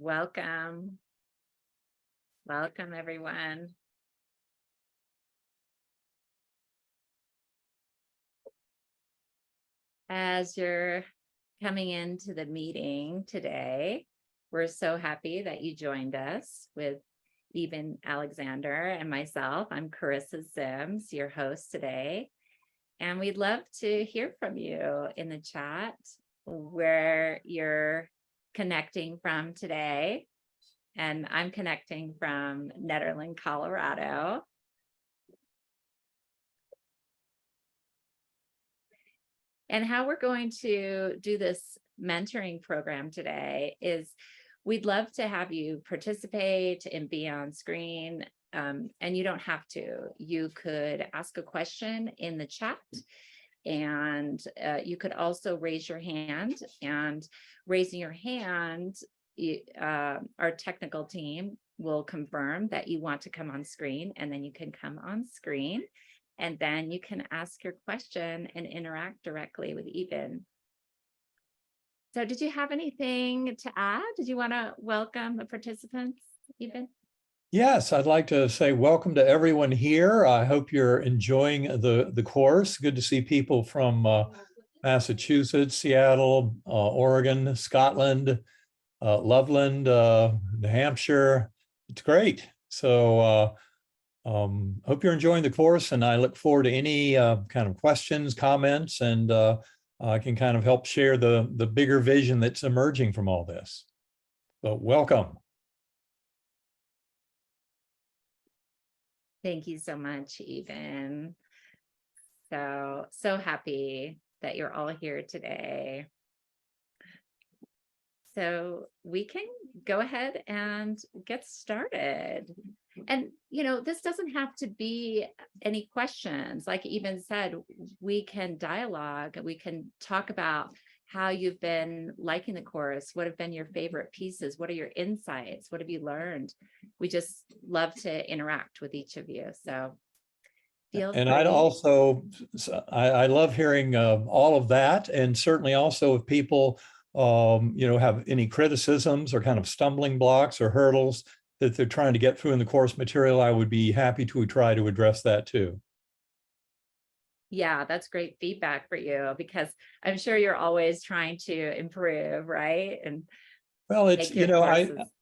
Welcome. Welcome, everyone. As you're coming into the meeting today, we're so happy that you joined us with Eben Alexander and myself. I'm Carissa Sims, your host today. And we'd love to hear from you in the chat where you're connecting from today. And I'm connecting from Nederland, Colorado. And how we're going to do this mentoring program today is we'd love to have you participate and be on screen. And you don't have to. You could ask a question in the chat, and you could also raise your hand. And raising your hand, our technical team will confirm that you want to come on screen, and then you can come on screen. And then you can ask your question and interact directly with Eben. So did you have anything to add? Did you want to welcome the participants, Eben? Yes, I'd like to say welcome to everyone here. I hope you're enjoying the course. Good to see people from Massachusetts, Seattle, Oregon, Scotland, Loveland, New Hampshire. It's great. So hope you're enjoying the course, and I look forward to any kind of questions, comments, and I can kind of help share the bigger vision that's emerging from all this. But welcome. Thank you so much, Eben. So happy that you're all here today. So we can go ahead and get started. And, this doesn't have to be any questions. Like Eben said, we can dialogue, we can talk about how you've been liking the course. What have been your favorite pieces? What are your insights? What have you learned? We just love to interact with each of you. So feel free. And I love hearing all of that. And certainly also if people, have any criticisms or kind of stumbling blocks or hurdles that they're trying to get through in the course material, I would be happy to try to address that too. Yeah, that's great feedback for you, because I'm sure you're always trying to improve, right? And well, it's,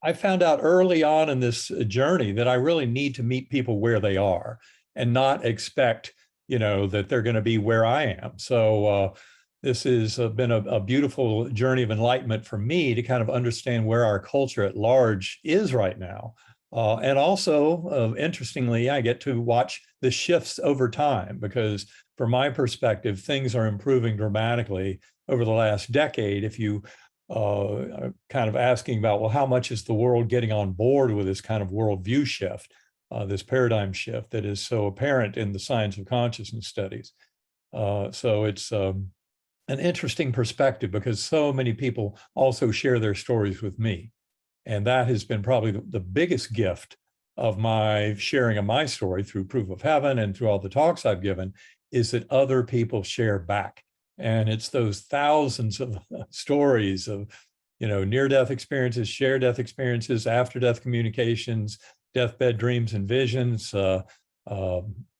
I found out early on in this journey that I really need to meet people where they are and not expect, that they're going to be where I am. So this has been a beautiful journey of enlightenment for me to kind of understand where our culture at large is right now. And also, interestingly, I get to watch the shifts over time, because from my perspective, things are improving dramatically over the last decade. If you kind of asking about, well, how much is the world getting on board with this kind of worldview shift, this paradigm shift that is so apparent in the science of consciousness studies. So it's an interesting perspective, because so many people also share their stories with me. And that has been probably the biggest gift of my sharing of my story through Proof of Heaven and through all the talks I've given, is that other people share back. And it's those thousands of stories of, near-death experiences, shared death experiences, after-death communications, deathbed dreams and visions,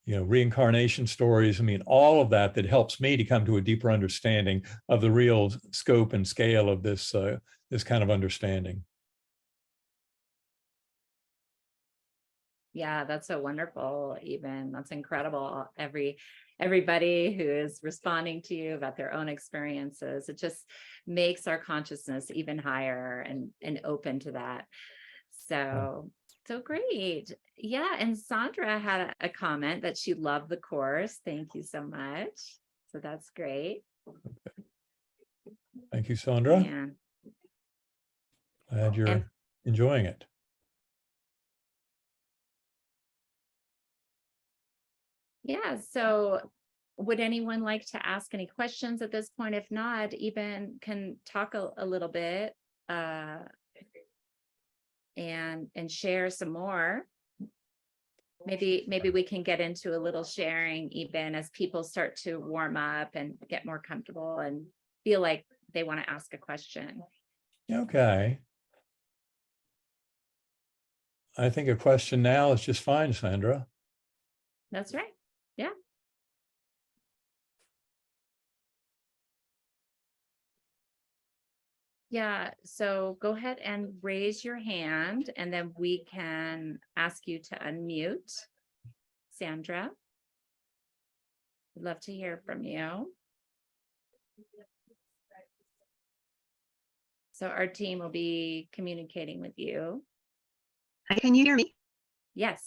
reincarnation stories. I mean, all of that helps me to come to a deeper understanding of the real scope and scale of this kind of understanding. Yeah, that's so wonderful, Eben. That's incredible. Everybody who is responding to you about their own experiences, it just makes our consciousness even higher and open to that. So great. Yeah, and Sandra had a comment that she loved the course. Thank you so much. So that's great. Thank you, Sandra. Yeah. Glad you're enjoying it. Yeah, so would anyone like to ask any questions at this point? If not, Eben can talk a little bit and share some more. Maybe we can get into a little sharing, Eben, as people start to warm up and get more comfortable and feel like they want to ask a question. Okay. I think a question now is just fine, Sandra. That's right. Yeah. Yeah, so go ahead and raise your hand, and then we can ask you to unmute. Sandra, we'd love to hear from you. So our team will be communicating with you. Can you hear me? Yes,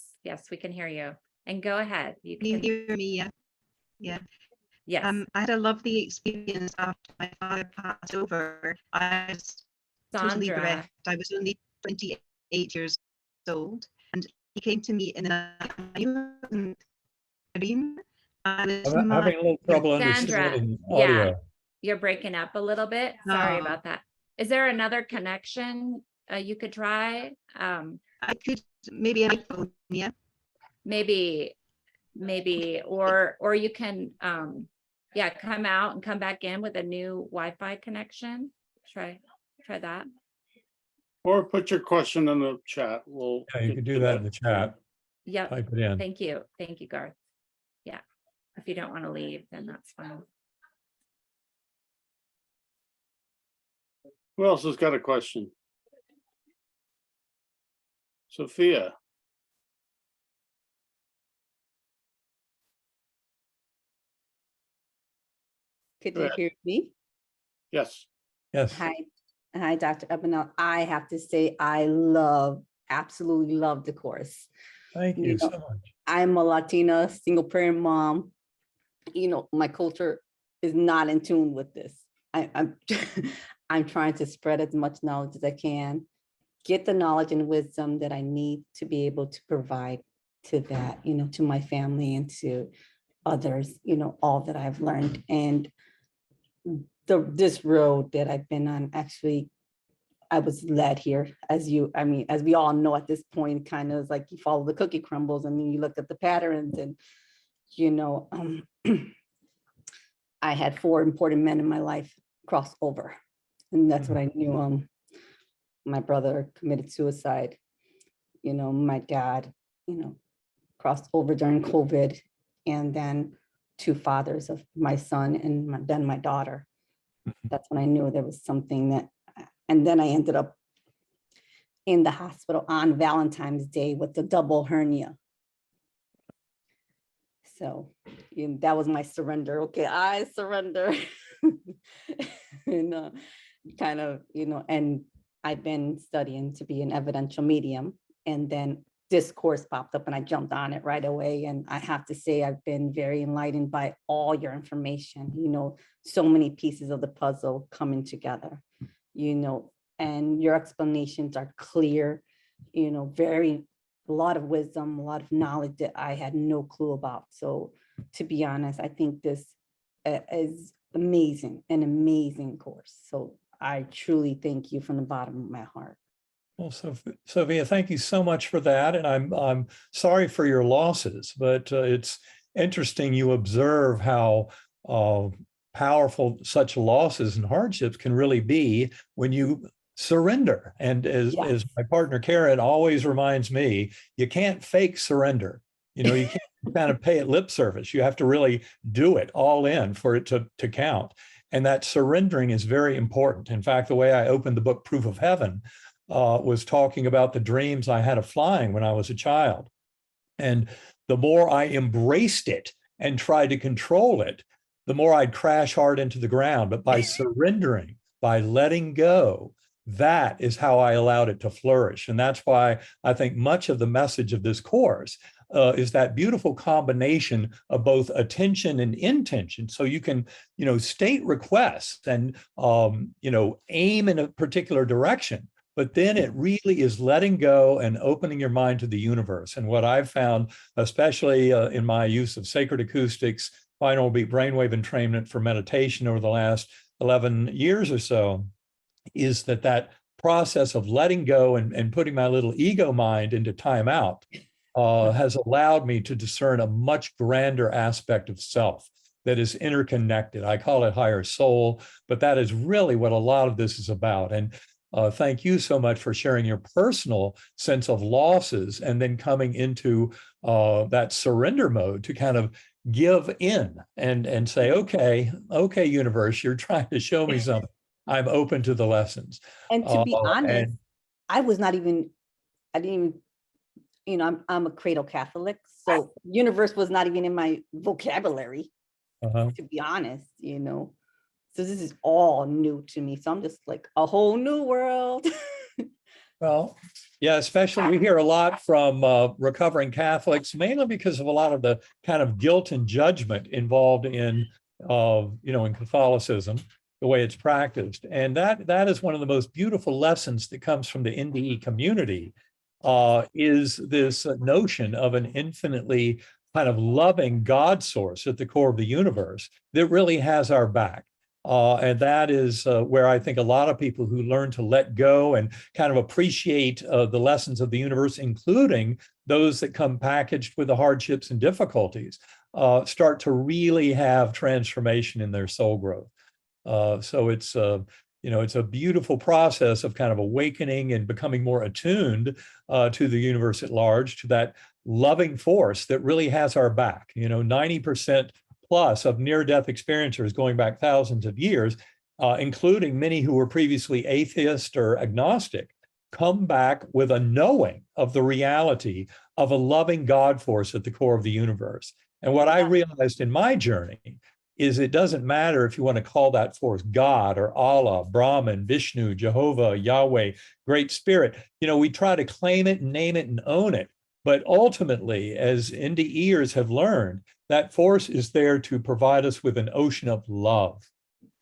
we can hear you. And go ahead. You hear me? Yeah. Yeah. Yes. I had a lovely experience after my father passed over. I was totally bereft. I was only 28 years old, and he came to me in a dream. I'm having a little trouble understanding audio. Yeah, you're breaking up a little bit. Sorry about that. Is there another connection you could try? I could, maybe an iPhone, yeah. Maybe, or you can, yeah, come out and come back in with a new Wi-Fi connection. Try that. Or put your question in the chat. Yeah, you can do that in the chat. Yeah. Type it in. Thank you, Garth. Yeah. If you don't want to leave, then that's fine. Who else has got a question? Sofia. Could you hear me? Yes. Yes. Hi, Dr. Eben. I have to say, I absolutely love the course. Thank you so much. I'm a Latina single parent mom. My culture is not in tune with this. I'm I'm trying to spread as much knowledge as I can, get the knowledge and wisdom that I need to be able to provide to that, to my family and to others, all that I've learned. And this road that I've been on, actually, I was led here, as we all know at this point, kind of like you follow the cookie crumbles and then you look at the patterns and, I had 4 important men in my life cross over. And that's what I knew. My brother committed suicide. My dad, crossed over during COVID. And then 2 fathers of my son and then my daughter. That's when I knew there was something that, and then I ended up in the hospital on Valentine's Day with the double hernia. So that was my surrender. Okay, I surrender. And and I've been studying to be an evidential medium. And then this course popped up and I jumped on it right away. And I have to say, I've been very enlightened by all your information, so many pieces of the puzzle coming together, and your explanations are clear, a lot of wisdom, a lot of knowledge that I had no clue about. So to be honest, I think this is an amazing course. So I truly thank you from the bottom of my heart. Well, Sofia, thank you so much for that. And I'm sorry for your losses, but it's interesting you observe how powerful such losses and hardships can really be when you surrender. And as my partner Karen always reminds me, you can't fake surrender. You can't kind of pay it lip service. You have to really do it all in for it to count. And that surrendering is very important. In fact, the way I opened the book Proof of Heaven was talking about the dreams I had of flying when I was a child. And the more I embraced it and tried to control it, the more I'd crash hard into the ground. But by surrendering, by letting go, that is how I allowed it to flourish. And that's why I think much of the message of this course is that beautiful combination of both attention and intention. So you can, state requests and, aim in a particular direction, but then it really is letting go and opening your mind to the universe. And what I've found, especially in my use of sacred acoustics, binaural beat brainwave entrainment for meditation over the last 11 years or so, is that process of letting go and putting my little ego mind into timeout has allowed me to discern a much grander aspect of self that is interconnected. I call it higher soul, but that is really what a lot of this is about. And Thank you so much for sharing your personal sense of losses and then coming into that surrender mode to kind of give in and say, okay, universe, you're trying to show me something. I'm open to the lessons. And to be honest, and I didn't even, I'm a cradle Catholic, so universe was not even in my vocabulary, to be honest, So this is all new to me. So I'm just like a whole new world. Well, yeah, especially we hear a lot from recovering Catholics, mainly because of a lot of the kind of guilt and judgment involved in Catholicism, the way it's practiced. And that is one of the most beautiful lessons that comes from the NDE community, is this notion of an infinitely kind of loving God source at the core of the universe that really has our back. And that is where I think a lot of people who learn to let go and kind of appreciate the lessons of the universe, including those that come packaged with the hardships and difficulties, start to really have transformation in their soul growth. So it's a beautiful process of kind of awakening and becoming more attuned to the universe at large, to that loving force that really has our back. 90% plus of near-death experiencers going back thousands of years, including many who were previously atheist or agnostic, come back with a knowing of the reality of a loving God force at the core of the universe. And what I realized in my journey is it doesn't matter if you want to call that force God or Allah, Brahman, Vishnu, Jehovah, Yahweh, Great Spirit. We try to claim it, name it, and own it. But ultimately, as NDEers have learned, that force is there to provide us with an ocean of love.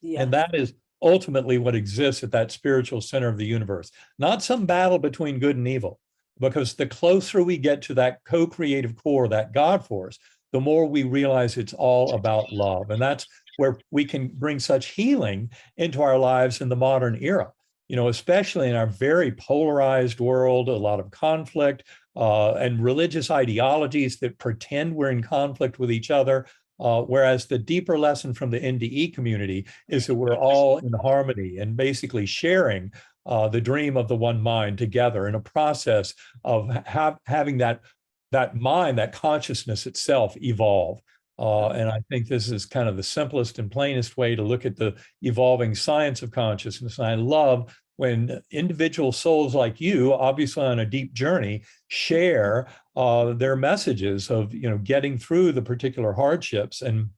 Yes. And that is ultimately what exists at that spiritual center of the universe, not some battle between good and evil, because the closer we get to that co-creative core, that God force, the more we realize it's all about love. And that's where we can bring such healing into our lives in the modern era, especially in our very polarized world, a lot of conflict, and religious ideologies that pretend we're in conflict with each other. Whereas the deeper lesson from the NDE community is that we're all in harmony and basically sharing the dream of the one mind together in a process of having that mind, that consciousness itself evolve. And I think this is kind of the simplest and plainest way to look at the evolving science of consciousness. And I love when individual souls like you, obviously on a deep journey, share their messages of getting through the particular hardships and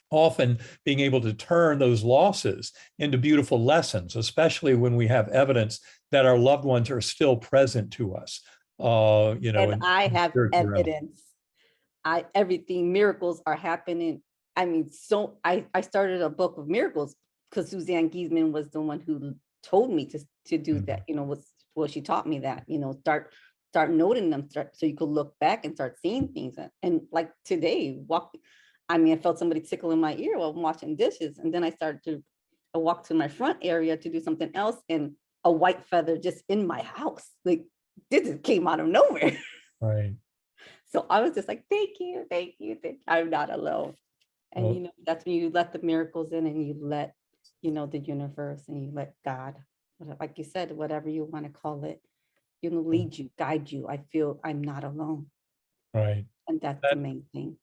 often being able to turn those losses into beautiful lessons, especially when we have evidence that our loved ones are still present to us. And I have evidence. Everything, miracles are happening. I mean, so I started a book of miracles because Suzanne Giesman was the one who told me to do that. She taught me that. Start noting them, so you could look back and start seeing things. And like today, I felt somebody tickle in my ear while I'm washing dishes, and then I walked to my front area to do something else, and a white feather just in my house, like this just came out of nowhere. Right. So I was just like, thank you. I'm not alone. And that's when you let the miracles in, and you let the universe, and you let God, like you said, whatever you want to call it, lead you, guide you. I feel I'm not alone. Right. And that's the main thing.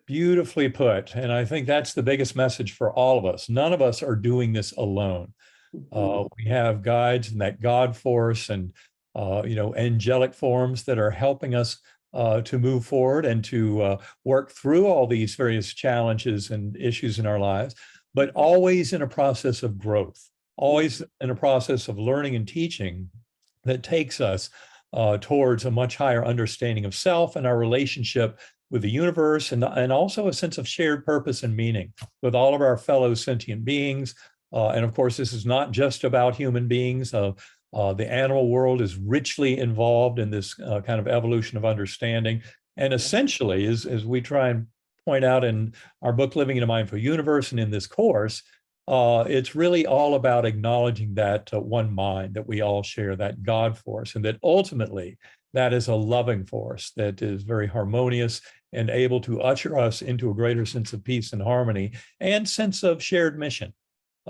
Beautifully put. And I think that's the biggest message for all of us. None of us are doing this alone. We have guides and that God force and angelic forms that are helping us to move forward and to work through all these various challenges and issues in our lives, but always in a process of growth, always in a process of learning and teaching that takes us towards a much higher understanding of self and our relationship with the universe, and also a sense of shared purpose and meaning with all of our fellow sentient beings. And of course, this is not just about human beings. The animal world is richly involved in this kind of evolution of understanding. And essentially, as we try and point out in our book, Living in a Mindful Universe, and in this course, it's really all about acknowledging that one mind that we all share, that God force, and that ultimately that is a loving force that is very harmonious and able to usher us into a greater sense of peace and harmony and sense of shared mission.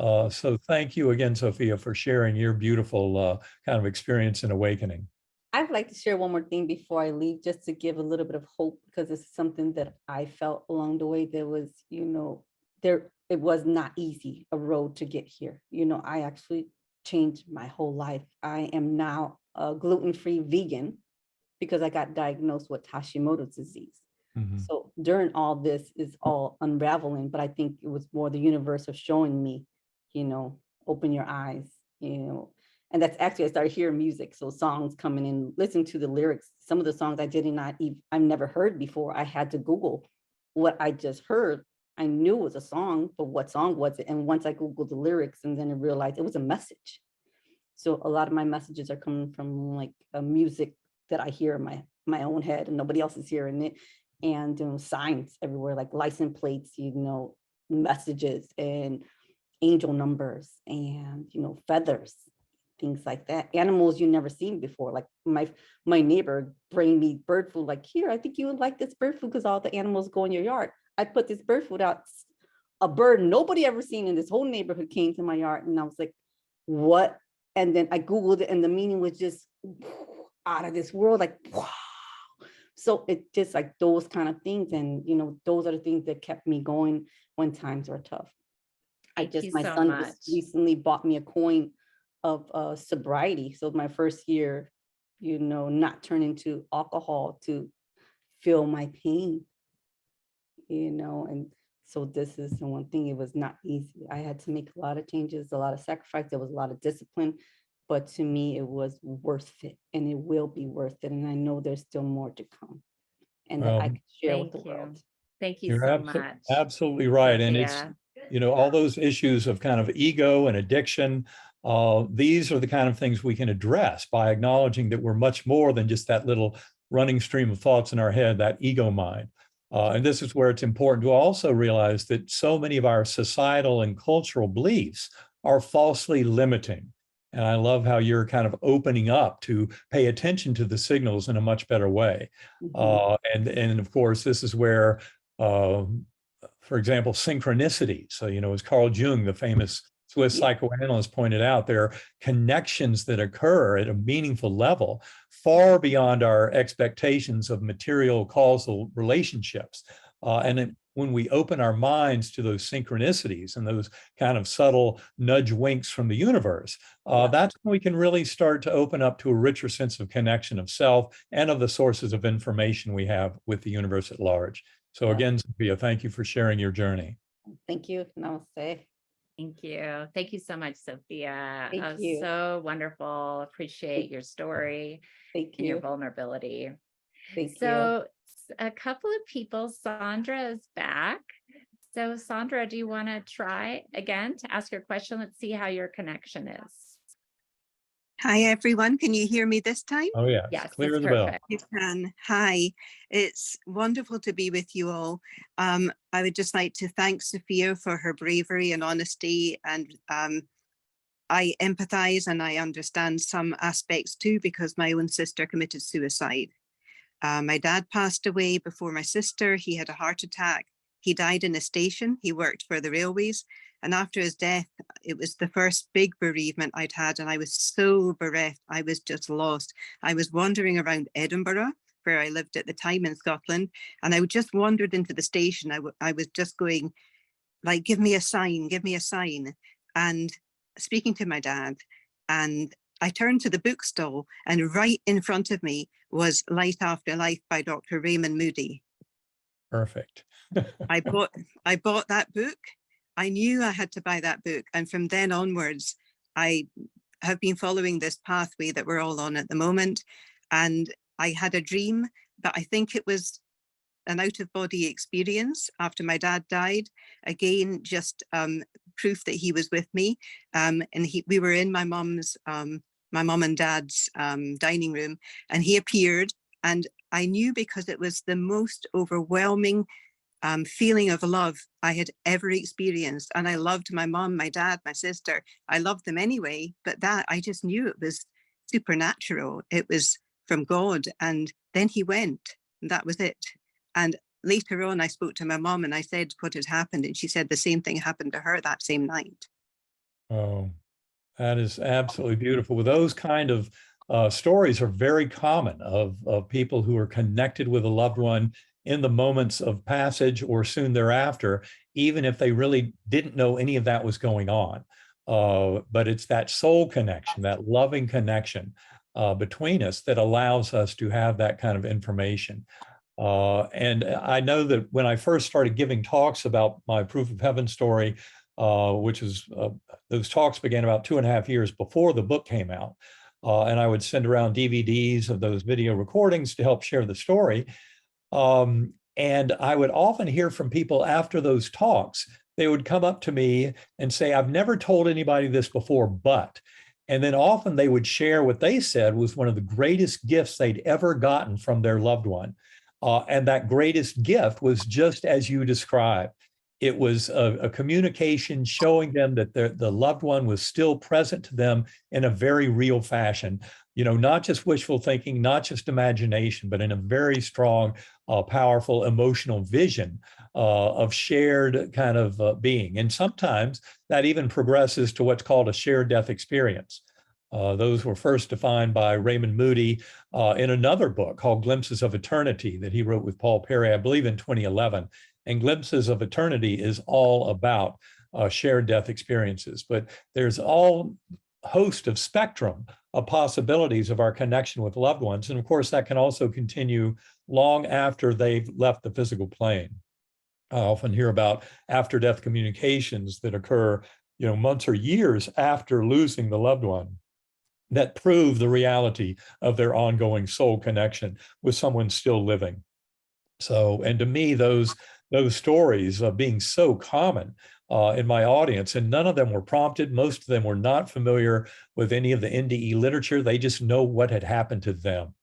So thank you again, Sofia, for sharing your beautiful kind of experience in awakening. I'd like to share one more thing before I leave, just to give a little bit of hope, because it's something that I felt along the way. There was, it was not easy, a road to get here. I actually changed my whole life. I am now a gluten-free vegan because I got diagnosed with Hashimoto's disease. Mm-hmm. So during all this is all unraveling, but I think it was more the universe of showing me, open your eyes, and that's actually, I started hearing music. So songs coming in, listening to the lyrics. Some of the songs I've never heard before. I had to Google what I just heard. I knew it was a song, but what song was it? And once I Googled the lyrics, and then I realized it was a message. So a lot of my messages are coming from like a music that I hear in my own head, and nobody else is hearing it. And signs everywhere, like license plates, messages and angel numbers and, feathers, things like that. Animals you never seen before. Like my neighbor bring me bird food, like, here, I think you would like this bird food because all the animals go in your yard. I put this bird food out. A bird nobody ever seen in this whole neighborhood came to my yard, and I was like, what? And then I Googled it, and the meaning was just out of this world, like, wow. So it's just like those kind of things. And, those are the things that kept me going when times were tough. My son just recently bought me a coin of sobriety. So my first year, not turning to alcohol to feel my pain, and so this is the one thing. It was not easy. I had to make a lot of changes, a lot of sacrifice. There was a lot of discipline, but to me, it was worth it, and it will be worth it. And I know there's still more to come, and that I can share with the world. Thank you so much. Absolutely right. Sofia. And it's, all those issues of kind of ego and addiction, these are the kind of things we can address by acknowledging that we're much more than just that little running stream of thoughts in our head, that ego mind. And this is where it's important to also realize that so many of our societal and cultural beliefs are falsely limiting. And I love how you're kind of opening up to pay attention to the signals in a much better way. Mm-hmm. And of course, this is where, for example, synchronicity. So, as Carl Jung, the famous Swiss psychoanalyst, pointed out, there are connections that occur at a meaningful level far beyond our expectations of material causal relationships. When we open our minds to those synchronicities and those kind of subtle nudge winks from the universe, that's when we can really start to open up to a richer sense of connection of self and of the sources of information we have with the universe at large. So again, Sofia, thank you for sharing your journey. Thank you. Namaste. Thank you. Thank you so much, Sofia. Thank you. So wonderful. Appreciate your story and your vulnerability. Thank you. So a couple of people, Sandra is back. So Sandra, do you want to try again to ask your question? Let's see how your connection is. Hi, everyone. Can you hear me this time? Oh, yeah. Yes, Clear as a bell. You can. Hi. It's wonderful to be with you all. I would just like to thank Sofia for her bravery and honesty. And I empathize and I understand some aspects too, because my own sister committed suicide. My dad passed away before my sister. He had a heart attack. He died in a station. He worked for the railways. And after his death, it was the first big bereavement I'd had. And I was so bereft. I was just lost. I was wandering around Edinburgh, where I lived at the time in Scotland. And I just wandered into the station. I was just going like, give me a sign, give me a sign. And speaking to my dad. And I turned to the bookstall, and right in front of me was Light After Life by Dr. Raymond Moody. Perfect. I bought that book. I knew I had to buy that book. And from then onwards, I have been following this pathway that we're all on at the moment. And I had a dream, but I think it was an out-of-body experience after my dad died. Again, just proof that he was with me. And we were in my mom and dad's dining room, and he appeared. And I knew, because it was the most overwhelming feeling of love I had ever experienced. And I loved my mom, my dad, my sister. I loved them anyway, but that I just knew it was supernatural. It was from God. And then he went, and that was it. And later on, I spoke to my mom and I said what had happened. And she said the same thing happened to her that same night. Oh, that is absolutely beautiful. Well, those kind of stories are very common of people who are connected with a loved one in the moments of passage or soon thereafter, even if they really didn't know any of that was going on. But it's that soul connection, that loving connection between us that allows us to have that kind of information. And I know that when I first started giving talks about my Proof of Heaven story, which is those talks began about 2.5 years before the book came out. And I would send around DVDs of those video recordings to help share the story. And I would often hear from people after those talks. They would come up to me and say, I've never told anybody this before, but. And then often they would share what they said was one of the greatest gifts they'd ever gotten from their loved one. And that greatest gift was just as you described. It was a communication showing them that the loved one was still present to them in a very real fashion. You know, not just wishful thinking, not just imagination, but in a very strong, powerful emotional vision of shared kind of being. And sometimes that even progresses to what's called a shared death experience. Those were first defined by Raymond Moody in another book called Glimpses of Eternity that he wrote with Paul Perry, I believe in 2011. And Glimpses of Eternity is all about shared death experiences. But there's all host of spectrum of possibilities of our connection with loved ones. And of course, that can also continue long after they've left the physical plane. I often hear about after-death communications that occur, you know, months or years after losing the loved one, that prove the reality of their ongoing soul connection with someone still living. So, and to me, those stories of being so common in my audience, and none of them were prompted. Most of them were not familiar with any of the NDE literature. They just know what had happened to them.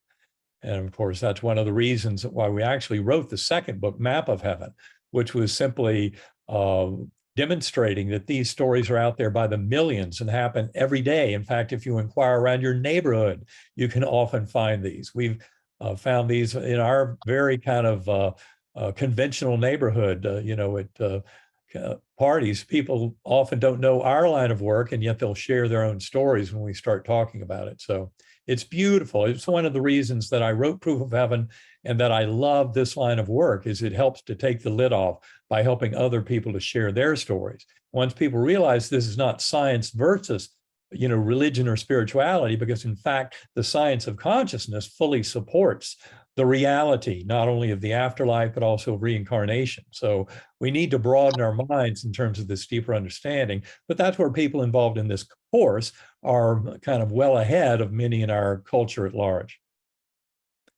And of course, that's one of the reasons why we actually wrote the second book, Map of Heaven, which was simply demonstrating that these stories are out there by the millions and happen every day. In fact, if you inquire around your neighborhood, you can often find these. We've found these in our very kind of conventional neighborhood, you know, at parties. People often don't know our line of work, and yet they'll share their own stories when we start talking about it. So it's beautiful. It's one of the reasons that I wrote Proof of Heaven and that I love this line of work is it helps to take the lid off by helping other people to share their stories. Once people realize this is not science versus, you know, religion or spirituality, because in fact, the science of consciousness fully supports the reality, not only of the afterlife, but also of reincarnation. So we need to broaden our minds in terms of this deeper understanding, but that's where people involved in this course are kind of well ahead of many in our culture at large.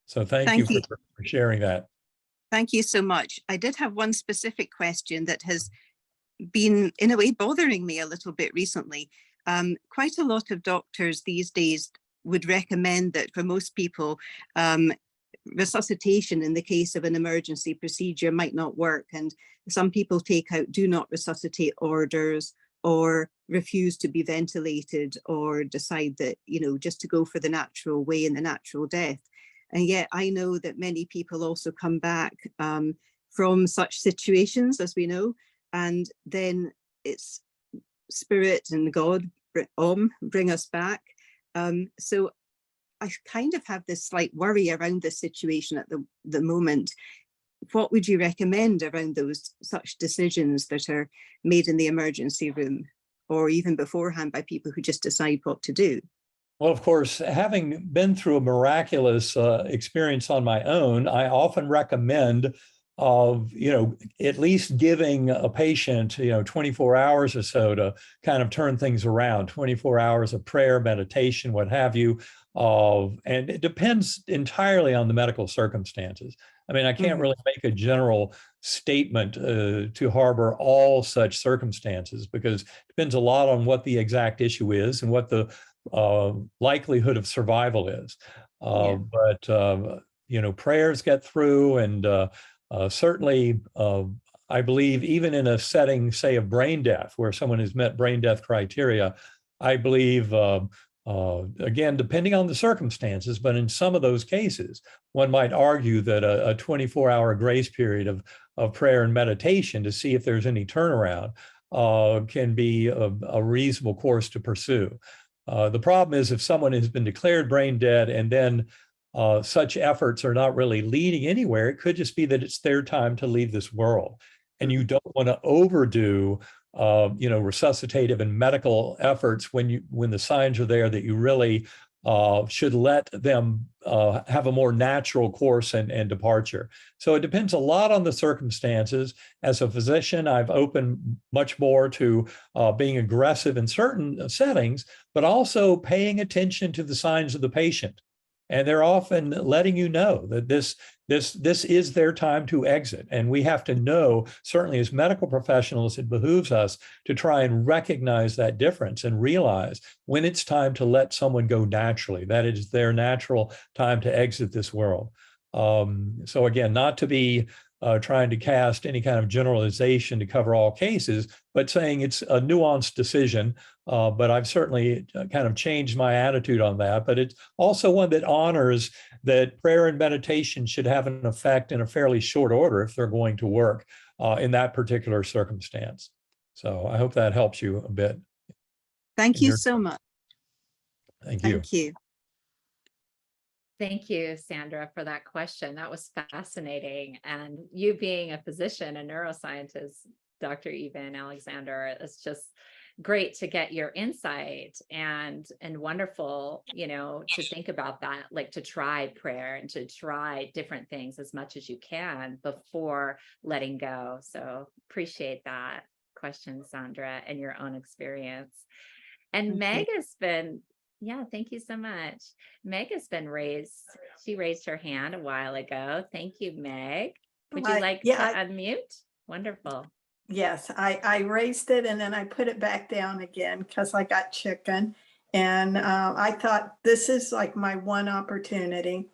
So thank you for sharing that. Thank you so much. I did have one specific question that has been, in a way, bothering me a little bit recently. Quite a lot of doctors these days would recommend that for most people, resuscitation in the case of an emergency procedure might not work. And some people take out do not resuscitate orders or refuse to be ventilated or decide that, you know, just to go for the natural way and the natural death. And yet I know that many people also come back from such situations, as we know, and then it's spirit and God bring us back. So I kind of have this slight worry around this situation at the moment. What would you recommend around those such decisions that are made in the emergency room or even beforehand by people who just decide what to do? Well, of course, having been through a miraculous experience on my own, I often recommend you know, at least giving a patient, you know, 24 hours or so to kind of turn things around, 24 hours of prayer, meditation, what have you. And it depends entirely on the medical circumstances. I mean, I can't really make a general statement to harbor all such circumstances because it depends a lot on what the exact issue is and what the likelihood of survival is. But, you know, prayers get through and certainly, I believe even in a setting, say, of brain death, where someone has met brain death criteria, I believe, again, depending on the circumstances, but in some of those cases, one might argue that a 24-hour grace period of prayer and meditation to see if there's any turnaround can be a reasonable course to pursue. The problem is if someone has been declared brain dead and then such efforts are not really leading anywhere, it could just be that it's their time to leave this world. And you don't want to overdo resuscitative and medical efforts when the signs are there that you really should let them have a more natural course and departure. So it depends a lot on the circumstances. As a physician, I've opened much more to being aggressive in certain settings, but also paying attention to the signs of the patient. And they're often letting you know that this is their time to exit. And we have to know, certainly as medical professionals, it behooves us to try and recognize that difference and realize when it's time to let someone go naturally, that it is their natural time to exit this world. So again, not to be trying to cast any kind of generalization to cover all cases, but saying it's a nuanced decision. But I've certainly kind of changed my attitude on that. But it's also one that honors that prayer and meditation should have an effect in a fairly short order if they're going to work in that particular circumstance. So I hope that helps you a bit. Thank you so much. Thank you. Thank you. Thank you, Sandra, for that question. That was fascinating. And you being a physician, a neuroscientist, Dr. Eben Alexander, it's just great to get your insight and wonderful, to think about that, like to try prayer and to try different things as much as you can before letting go. So appreciate that question, Sandra, and your own experience. And Meg has been, thank you so much. Meg has been she raised her hand a while ago. Thank you, Meg. Would you like to unmute? Wonderful. Yes, I raised it and then I put it back down again because I got chicken. And I thought this is like my one opportunity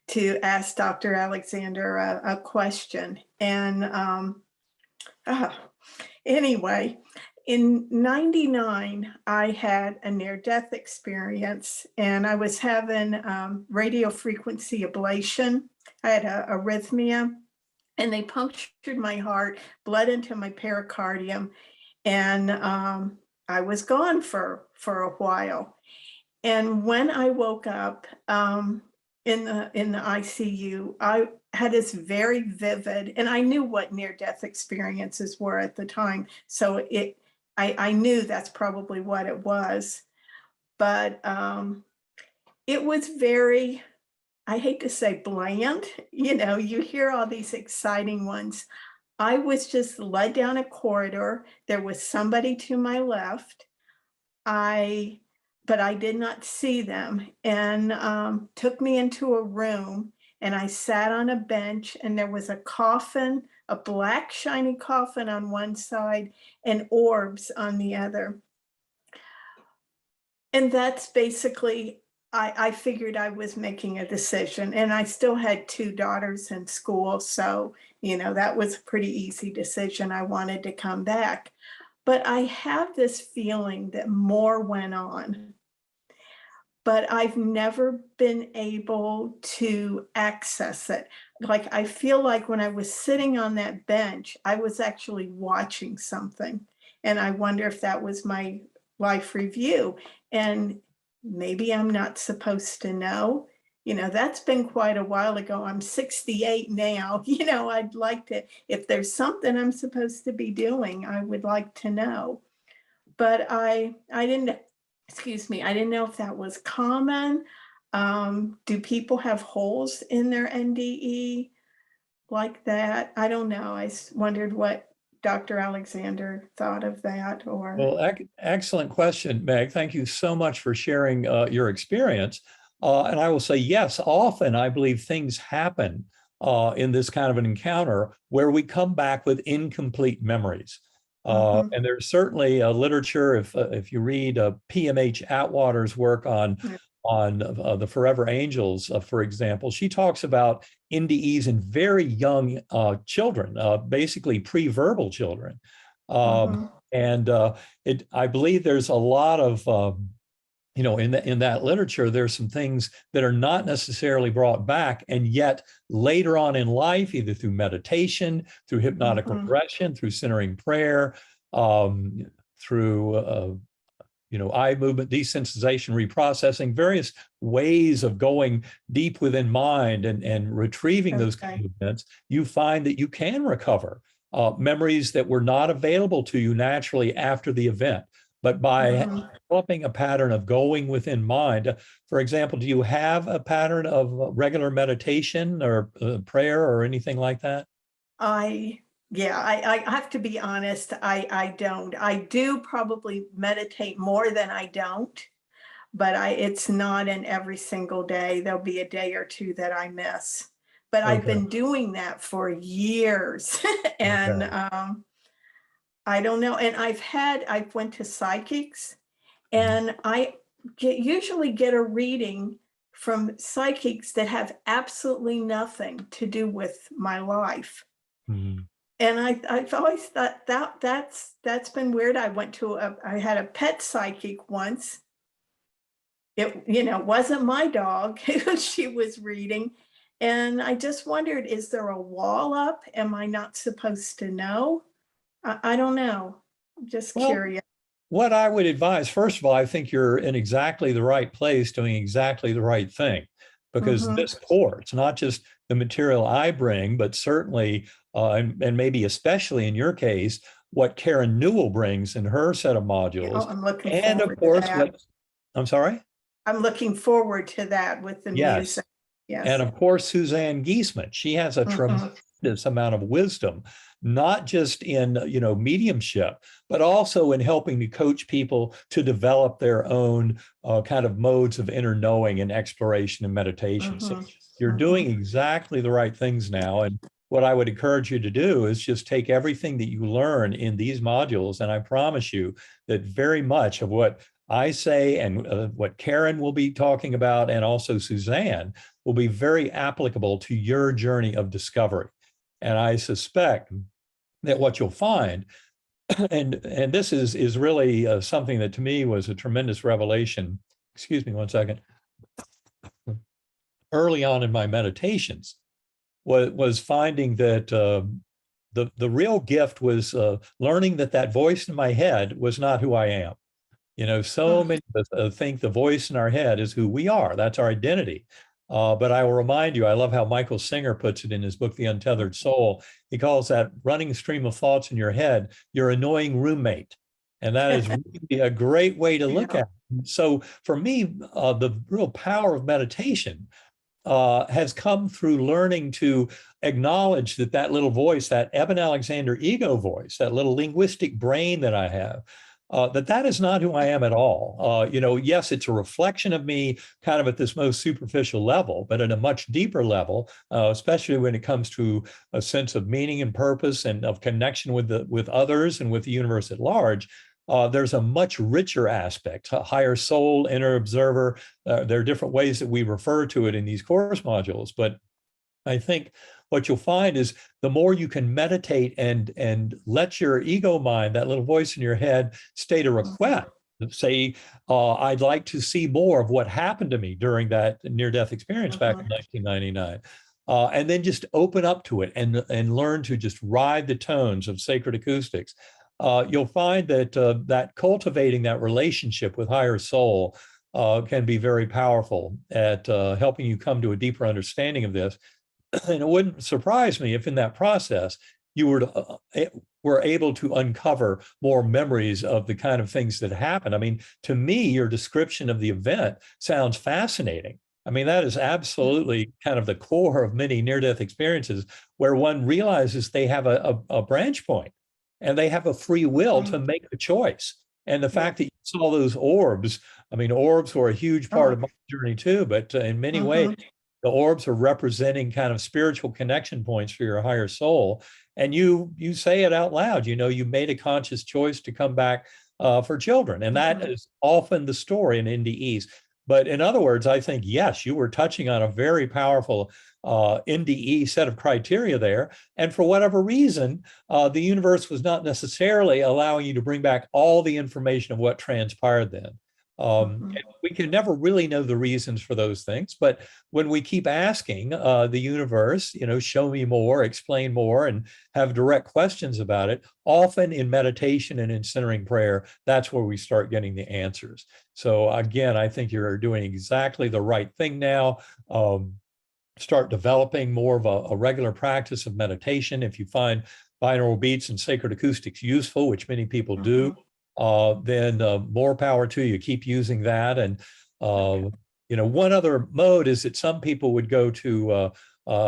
to ask Dr. Alexander a question. And anyway, in '99, I had a near-death experience and I was having radio frequency ablation. I had a arrhythmia and they punctured my heart, blood into my pericardium, and I was gone for a while. And when I woke up in the ICU, I had this very vivid, and I knew what near-death experiences were at the time, so I knew that's probably what it was, but it was very, I hate to say bland, you hear all these exciting ones. I was just led down a corridor. There was somebody to my left. But I did not see them, and took me into a room and I sat on a bench and there was a coffin, a black shiny coffin on one side and orbs on the other. And that's basically, I figured I was making a decision, and I still had 2 daughters in school. So, that was a pretty easy decision. I wanted to come back, but I have this feeling that more went on, but I've never been able to access it. Like, I feel like when I was sitting on that bench, I was actually watching something. And I wonder if that was my life review. And maybe I'm not supposed to know. That's been quite a while ago. I'm 68 now. I'd like to, if there's something I'm supposed to be doing, I would like to know. But I didn't, I didn't know if that was common. Do people have holes in their NDE like that? I don't know. I wondered what Dr. Alexander thought of that. Well, excellent question, Meg. Thank you so much for sharing your experience. And I will say, yes, often I believe things happen in this kind of an encounter where we come back with incomplete memories. And there's certainly a literature, if you read PMH Atwater's work on the Forever Angels, for example, she talks about NDEs in very young children, basically pre-verbal children. And I believe there's a lot of, in that literature, there's some things that are not necessarily brought back, and yet later on in life, either through meditation, through hypnotic regression, through centering prayer, through eye movement desensitization, reprocessing, various ways of going deep within mind and retrieving those kind of events, you find that you can recover memories that were not available to you naturally after the event. But by developing a pattern of going within mind, for example, do you have a pattern of regular meditation or prayer or anything like that? Yeah, I have to be honest, I don't. I do probably meditate more than I don't, but it's not in every single day. There'll be a day or two that I miss. But I've been doing that for years. And I don't know. And I've went to psychics, and I usually get a reading from psychics that have absolutely nothing to do with my life. And I've always thought that's been weird. I had a pet psychic once. It, wasn't my dog who she was reading. And I just wondered, is there a wall up? Am I not supposed to know? I don't know. I'm just curious. What I would advise, first of all, I think you're in exactly the right place doing exactly the right thing, because this course, not just the material I bring, but certainly, and maybe especially in your case, what Karen Newell brings in her set of modules. I'm looking and forward of course, to that. I'm sorry? I'm looking forward to that with the music. Yes. And of course, Suzanne Giesman, she has a tremendous amount of wisdom, not just in, mediumship, but also in helping to coach people to develop their own kind of modes of inner knowing and exploration and meditation. So you're doing exactly the right things now. And what I would encourage you to do is just take everything that you learn in these modules. And I promise you that very much of what I say and what Karen will be talking about, and also Suzanne, will be very applicable to your journey of discovery. And I suspect that what you'll find, and this is really something that to me was a tremendous revelation. Excuse me one second. Early on in my meditations, was finding that the real gift was learning that voice in my head was not who I am. So many of us think the voice in our head is who we are. That's our identity. But I will remind you, I love how Michael Singer puts it in his book, The Untethered Soul. He calls that running stream of thoughts in your head your annoying roommate. And that is really a great way to look at it. So for me, the real power of meditation has come through learning to acknowledge that little voice, that Eben Alexander ego voice, that little linguistic brain that I have, that is not who I am at all. Yes, it's a reflection of me kind of at this most superficial level, but at a much deeper level, especially when it comes to a sense of meaning and purpose and of connection with others and with the universe at large. There's a much richer aspect, a higher soul, inner observer. There are different ways that we refer to it in these course modules, but I think what you'll find is the more you can meditate and let your ego mind, that little voice in your head, state a request. Say, I'd like to see more of what happened to me during that near-death experience back in 1999. And then just open up to it and learn to just ride the tones of sacred acoustics. You'll find that cultivating that relationship with higher soul can be very powerful at helping you come to a deeper understanding of this. And it wouldn't surprise me if in that process you were able to uncover more memories of the kind of things that happened. I mean, to me, your description of the event sounds fascinating. I mean, that is absolutely kind of the core of many near-death experiences, where one realizes they have a branch point and they have a free will to make a choice. And the fact that you saw those orbs, I mean, orbs were a huge part of my journey too, but in many ways, the orbs are representing kind of spiritual connection points for your higher soul. And you say it out loud, you made a conscious choice to come back for children. And that is often the story in NDEs. But in other words, I think, yes, you were touching on a very powerful NDE set of criteria there. And for whatever reason, the universe was not necessarily allowing you to bring back all the information of what transpired then. Mhm. And we can never really know the reasons for those things, but when we keep asking the universe, show me more, explain more, and have direct questions about it, often in meditation and in centering prayer, that's where we start getting the answers. So again, I think you're doing exactly the right thing now. Start developing more of a regular practice of meditation. If you find binaural beats and sacred acoustics useful, which many people do, then more power to you. Keep using that. And one other mode is that some people would go to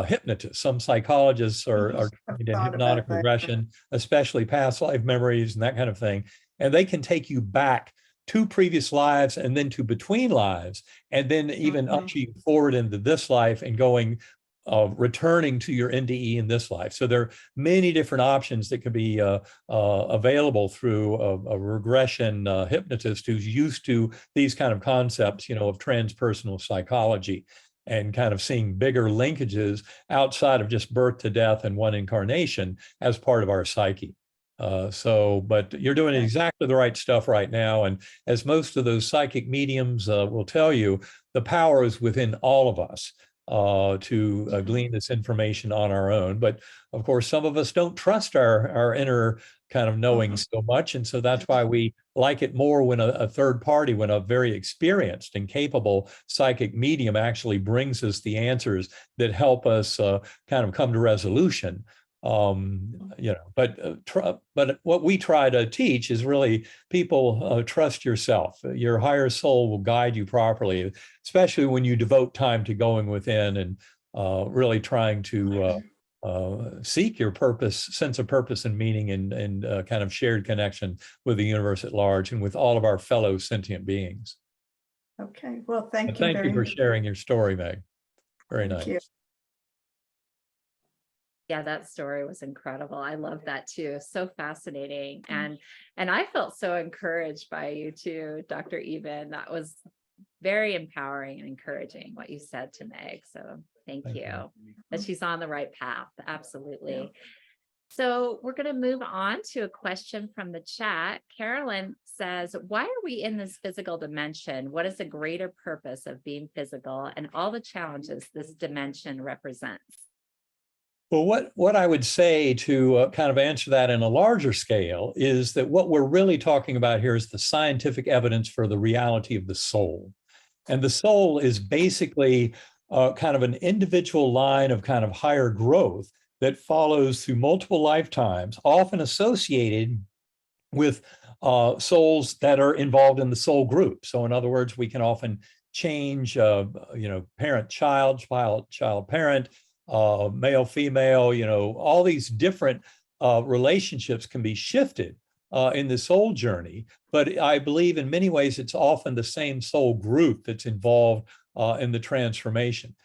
hypnotists. Some psychologists are trained in Thought hypnotic about that. regression, especially past life memories and that kind of thing. And they can take you back to previous lives and then to between lives, and then even usher you forward into this life and going, returning to your NDE in this life. So there are many different options that could be available through a regression hypnotist who's used to these kind of concepts, of transpersonal psychology and kind of seeing bigger linkages outside of just birth to death and one incarnation as part of our psyche. But you're doing exactly the right stuff right now. And as most of those psychic mediums will tell you, the power is within all of us to glean this information on our own. But of course, some of us don't trust our inner kind of knowing so much. And so that's why we like it more when a third party, when a very experienced and capable psychic medium actually brings us the answers that help us kind of come to resolution. But what we try to teach is really people trust yourself. Your higher soul will guide you properly, especially when you devote time to going within and really trying to seek your purpose, sense of purpose and meaning, and kind of shared connection with the universe at large and with all of our fellow sentient beings. Okay, well, thank you Thank very you for much. sharing your story, Meg. Very Thank nice. you. Yeah, that story was incredible. I love that too. So fascinating. And I felt so encouraged by you too, Dr. Eben. That was very empowering and encouraging what you said to Meg. So thank you that she's on the right path. Absolutely. Yeah. So we're going to move on to a question from the chat. Carolyn says, why are we in this physical dimension? What is the greater purpose of being physical and all the challenges this dimension represents? Well, what I would say to kind of answer that in a larger scale is that what we're really talking about here is the scientific evidence for the reality of the soul. And the soul is basically kind of an individual line of kind of higher growth that follows through multiple lifetimes, often associated with souls that are involved in the soul group. So in other words, we can often change, parent-child, child-parent, male, female, all these different relationships can be shifted in the soul journey. But I believe in many ways, it's often the same soul group that's involved in the transformation.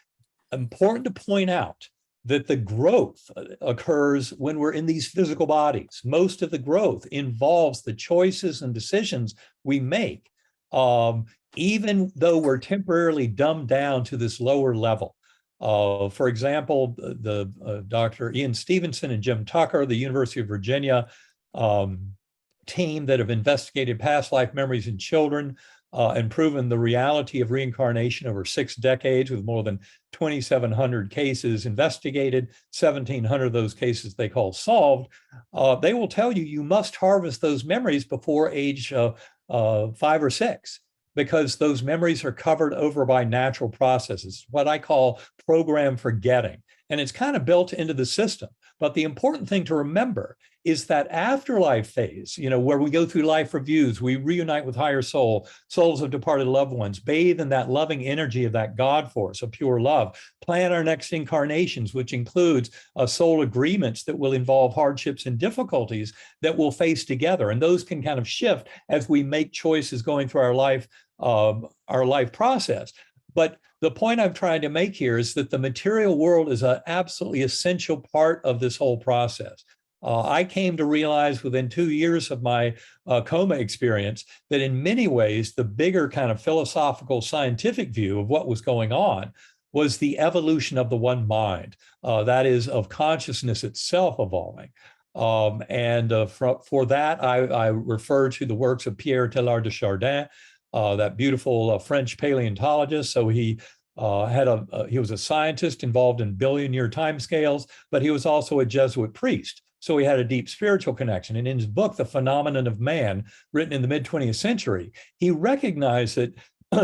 Important to point out that the growth occurs when we're in these physical bodies. Most of the growth involves the choices and decisions we make, even though we're temporarily dumbed down to this lower level. For example, the Dr. Ian Stevenson and Jim Tucker, the University of Virginia team that have investigated past life memories in children and proven the reality of reincarnation over 6 decades with more than 2,700 cases investigated, 1,700 of those cases they call solved. They will tell you must harvest those memories before age 5 or 6. Because those memories are covered over by natural processes, what I call program forgetting. And it's kind of built into the system. But the important thing to remember is that afterlife phase, where we go through life reviews, we reunite with higher souls of departed loved ones, bathe in that loving energy of that God force of pure love, plan our next incarnations, which includes soul agreements that will involve hardships and difficulties that we'll face together. And those can kind of shift as we make choices going through our life process. But the point I'm trying to make here is that the material world is an absolutely essential part of this whole process. I came to realize within 2 years of my coma experience that in many ways, the bigger kind of philosophical scientific view of what was going on was the evolution of the one mind, that is, of consciousness itself evolving. For that, I refer to the works of Pierre Teilhard de Chardin, that beautiful French paleontologist. So he he was a scientist involved in billion-year timescales, but he was also a Jesuit priest. So he had a deep spiritual connection. And in his book, The Phenomenon of Man, written in the mid-20th century, he recognized that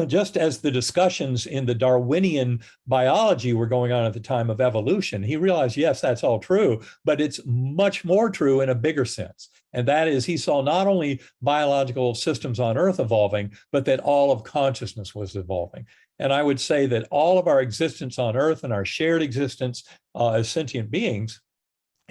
just as the discussions in the Darwinian biology were going on at the time of evolution, he realized, yes, that's all true, but it's much more true in a bigger sense. And that is, he saw not only biological systems on Earth evolving, but that all of consciousness was evolving. And I would say that all of our existence on Earth and our shared existence as sentient beings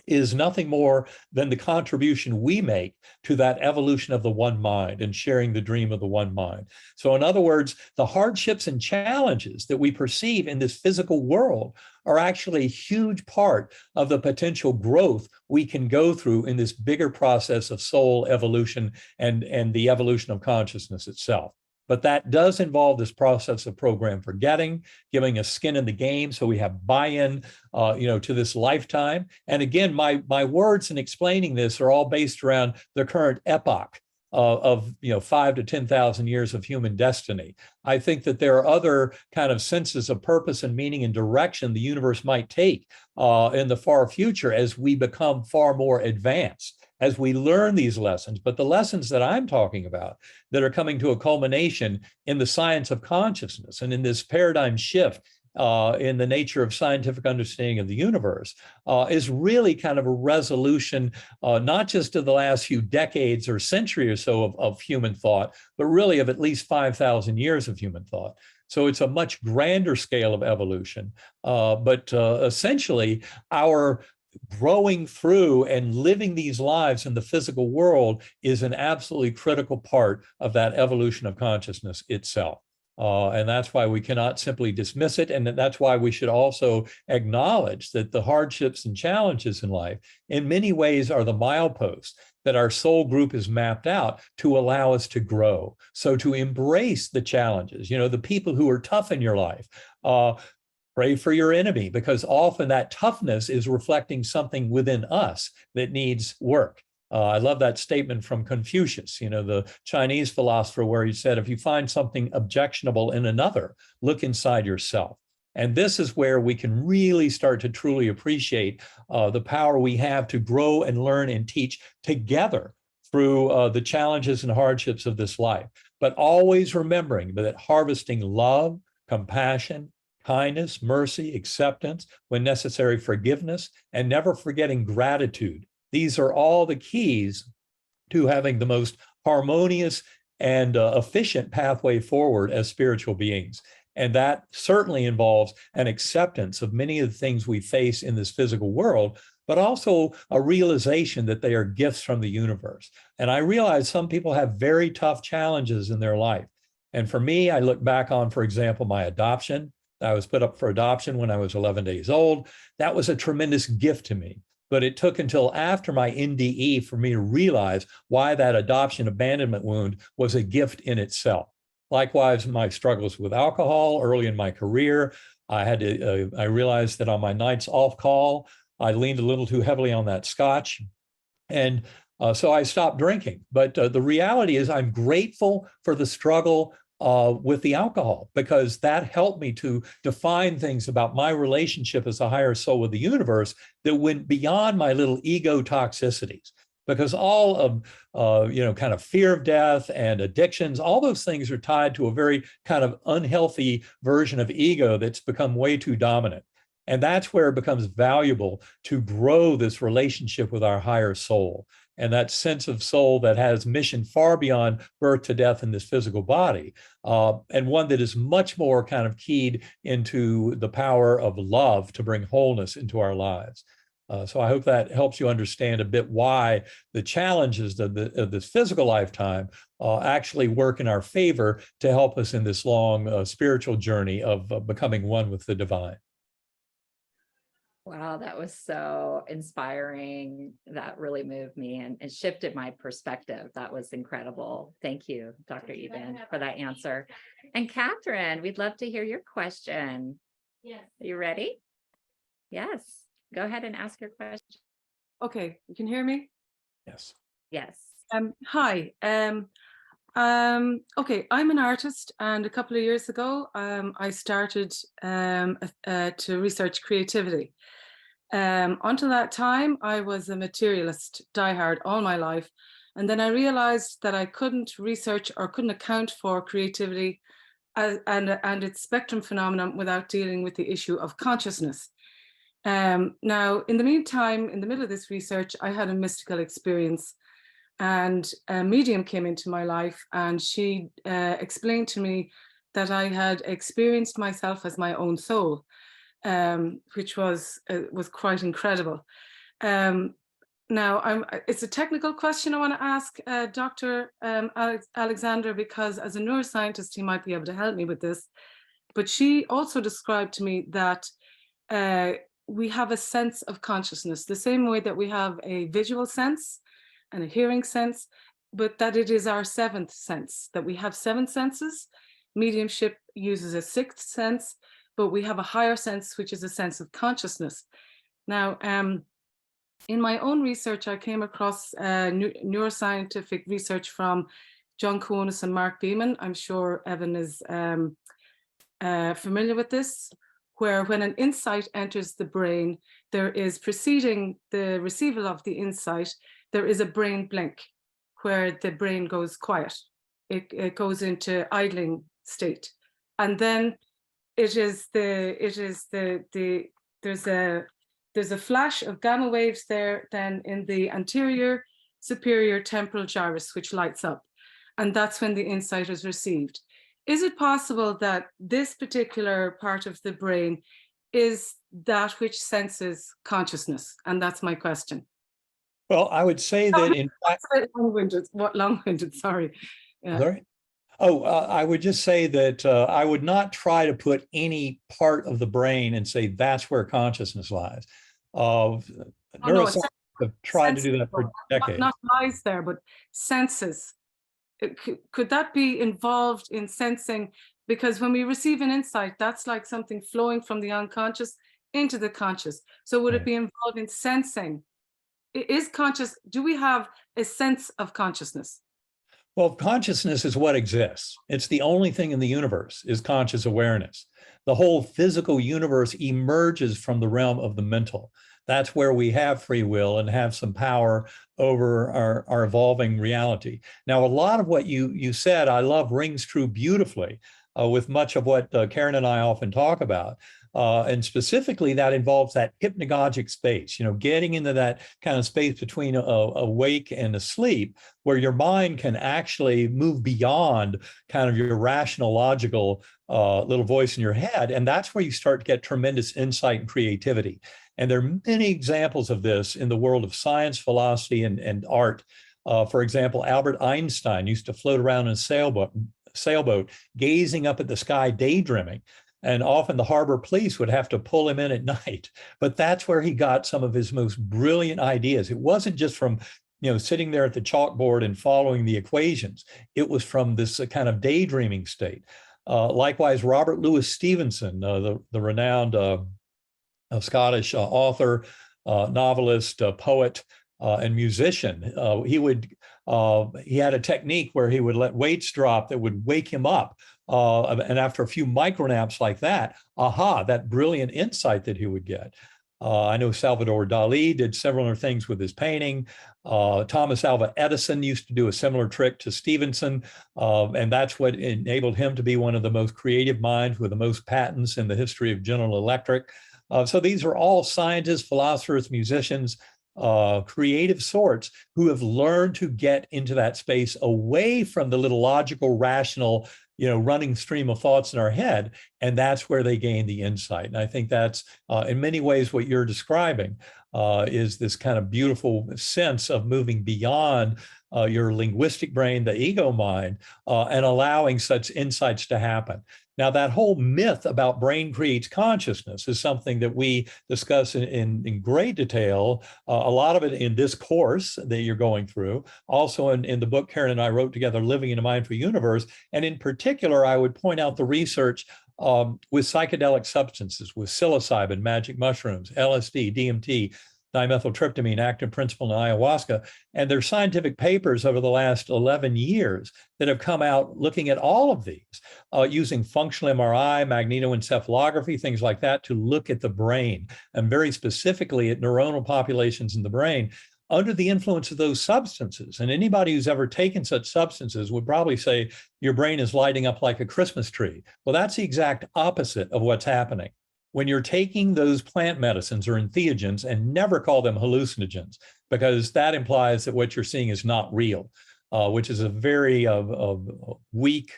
is nothing more than the contribution we make to that evolution of the one mind and sharing the dream of the one mind. So in other words, the hardships and challenges that we perceive in this physical world are actually a huge part of the potential growth we can go through in this bigger process of soul evolution and the evolution of consciousness itself. But that does involve this process of program forgetting, giving us skin in the game so we have buy-in to this lifetime. And again, my words in explaining this are all based around the current epoch of 5 to 10,000 years of human destiny. I think that there are other kind of senses of purpose and meaning and direction the universe might take in the far future as we become far more advanced, as we learn these lessons. But the lessons that I'm talking about that are coming to a culmination in the science of consciousness and in this paradigm shift in the nature of scientific understanding of the universe is really kind of a resolution, not just of the last few decades or century or so of human thought, but really of at least 5,000 years of human thought. So it's a much grander scale of evolution. But essentially, our growing through and living these lives in the physical world is an absolutely critical part of that evolution of consciousness itself. And that's why we cannot simply dismiss it. And that's why we should also acknowledge that the hardships and challenges in life, in many ways, are the mileposts that our soul group is mapped out to allow us to grow. So to embrace the challenges, the people who are tough in your life, pray for your enemy, because often that toughness is reflecting something within us that needs work. I love that statement from Confucius, the Chinese philosopher, where he said, if you find something objectionable in another, look inside yourself. And this is where we can really start to truly appreciate the power we have to grow and learn and teach together through the challenges and hardships of this life. But always remembering that harvesting love, compassion, kindness, mercy, acceptance, when necessary, forgiveness, and never forgetting gratitude. These are all the keys to having the most harmonious and efficient pathway forward as spiritual beings. And that certainly involves an acceptance of many of the things we face in this physical world, but also a realization that they are gifts from the universe. And I realize some people have very tough challenges in their life. And for me, I look back on, for example, my adoption. I was put up for adoption when I was 11 days old. That was a tremendous gift to me. But it took until after my NDE for me to realize why that adoption abandonment wound was a gift in itself. Likewise, my struggles with alcohol early in my career, I realized that on my nights off call, I leaned a little too heavily on that scotch. And so I stopped drinking. But the reality is I'm grateful for the struggle with the alcohol, because that helped me to define things about my relationship as a higher soul with the universe that went beyond my little ego toxicities. Because all of, kind of fear of death and addictions, all those things are tied to a very kind of unhealthy version of ego that's become way too dominant. And that's where it becomes valuable to grow this relationship with our higher soul and that sense of soul that has mission far beyond birth to death in this physical body, and one that is much more kind of keyed into the power of love to bring wholeness into our lives. So I hope that helps you understand a bit why the challenges of this physical lifetime actually work in our favor to help us in this long spiritual journey of becoming one with the divine. Wow, that was so inspiring. That really moved me and shifted my perspective. That was incredible. Thank you, Dr. Eben, for that answer. And Catherine, we'd love to hear your question. Yes. Are you ready? Yes. Go ahead and ask your question. Okay, you can hear me? Yes. Yes. Hi. Okay, I'm an artist, and a couple of years ago, I started to research creativity. Until that time, I was a materialist, diehard all my life. And then I realized that I couldn't research or couldn't account for creativity and its spectrum phenomenon without dealing with the issue of consciousness. Now, in the meantime, in the middle of this research, I had a mystical experience, and a medium came into my life, and she explained to me that I had experienced myself as my own soul, which was quite incredible. Now, it's a technical question I want to ask Dr. Alexander, because as a neuroscientist, he might be able to help me with this. But she also described to me that we have a sense of consciousness, the same way that we have a visual sense and a hearing sense, but that it is our seventh sense, that we have 7 senses. Mediumship uses a 6th sense, but we have a higher sense, which is a sense of consciousness. Now, in my own research, I came across neuroscientific research from John Koonis and Mark Beeman. I'm sure Eben is familiar with this, where when an insight enters the brain, there is preceding the receival of the insight, there is a brain blink where the brain goes quiet. It goes into idling state. And then there's a flash of gamma waves there then in the anterior superior temporal gyrus, which lights up. And that's when the insight is received. Is it possible that this particular part of the brain is that which senses consciousness? And that's my question. Well, I would say that in fact, long-winded, sorry. Yeah. Sorry? Oh, I would just say that I would not try to put any part of the brain and say that's where consciousness lies. Neuroscientists have tried to do that for decades. Not lies there, but senses. Could that be involved in sensing? Because when we receive an insight, that's like something flowing from the unconscious into the conscious. So would it be involved in sensing? Is conscious, do we have a sense of consciousness? Well, consciousness is what exists. It's the only thing in the universe is conscious awareness. The whole physical universe emerges from the realm of the mental. That's where we have free will and have some power over our evolving reality. Now, a lot of what you said, I love, rings true beautifully with much of what Karen and I often talk about. And specifically, that involves that hypnagogic space, getting into that kind of space between awake and asleep, where your mind can actually move beyond kind of your rational, logical little voice in your head. And that's where you start to get tremendous insight and creativity. And there are many examples of this in the world of science, philosophy, and art. For example, Albert Einstein used to float around in a sailboat, gazing up at the sky, daydreaming. And often the harbor police would have to pull him in at night. But that's where he got some of his most brilliant ideas. It wasn't just from sitting there at the chalkboard and following the equations. It was from this kind of daydreaming state. Likewise, Robert Louis Stevenson, the renowned Scottish author, novelist, poet, and musician. He had a technique where he would let weights drop that would wake him up. And after a few micronaps like that, that brilliant insight that he would get. I know Salvador Dali did similar things with his painting. Thomas Alva Edison used to do a similar trick to Stevenson. And that's what enabled him to be one of the most creative minds with the most patents in the history of General Electric. So these are all scientists, philosophers, musicians, creative sorts who have learned to get into that space away from the little logical, rational, running stream of thoughts in our head. And that's where they gain the insight. And I think that's in many ways what you're describing is this kind of beautiful sense of moving beyond your linguistic brain, the ego mind, and allowing such insights to happen. Now, that whole myth about brain creates consciousness is something that we discuss in great detail, a lot of it in this course that you're going through, also in the book Karen and I wrote together, Living in a Mindful Universe. And in particular, I would point out the research with psychedelic substances, with psilocybin, magic mushrooms, LSD, DMT, dimethyltryptamine, active principle in ayahuasca. And there's scientific papers over the last 11 years that have come out looking at all of these, using functional MRI, magnetoencephalography, things like that, to look at the brain, and very specifically at neuronal populations in the brain under the influence of those substances. And anybody who's ever taken such substances would probably say your brain is lighting up like a Christmas tree. Well, that's the exact opposite of what's happening. When you're taking those plant medicines or entheogens, and never call them hallucinogens, because that implies that what you're seeing is not real, which is a very weak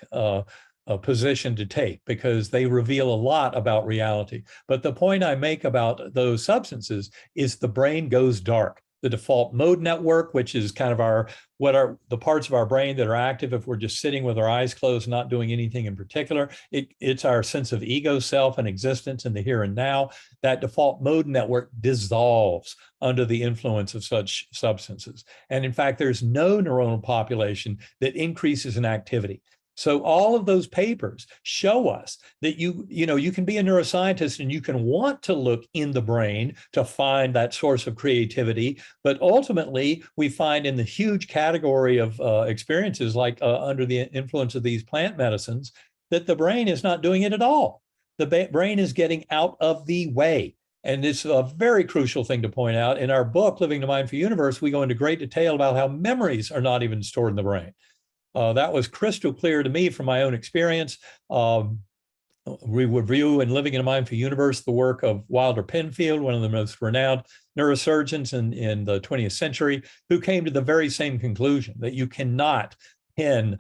position to take, because they reveal a lot about reality. But the point I make about those substances is the brain goes dark. The default mode network, which is kind of what are the parts of our brain that are active if we're just sitting with our eyes closed, not doing anything in particular. It's our sense of ego, self, and existence in the here and now. That default mode network dissolves under the influence of such substances. And in fact, there's no neuronal population that increases in activity. So all of those papers show us that you can be a neuroscientist and you can want to look in the brain to find that source of creativity. But ultimately, we find in the huge category of experiences, like under the influence of these plant medicines, that the brain is not doing it at all. The brain is getting out of the way. And it's a very crucial thing to point out. In our book, Living the Mindful Universe, we go into great detail about how memories are not even stored in the brain. That was crystal clear to me from my own experience. We review in Living in a Mindful Universe the work of Wilder Penfield, one of the most renowned neurosurgeons in the 20th century, who came to the very same conclusion, that you cannot pin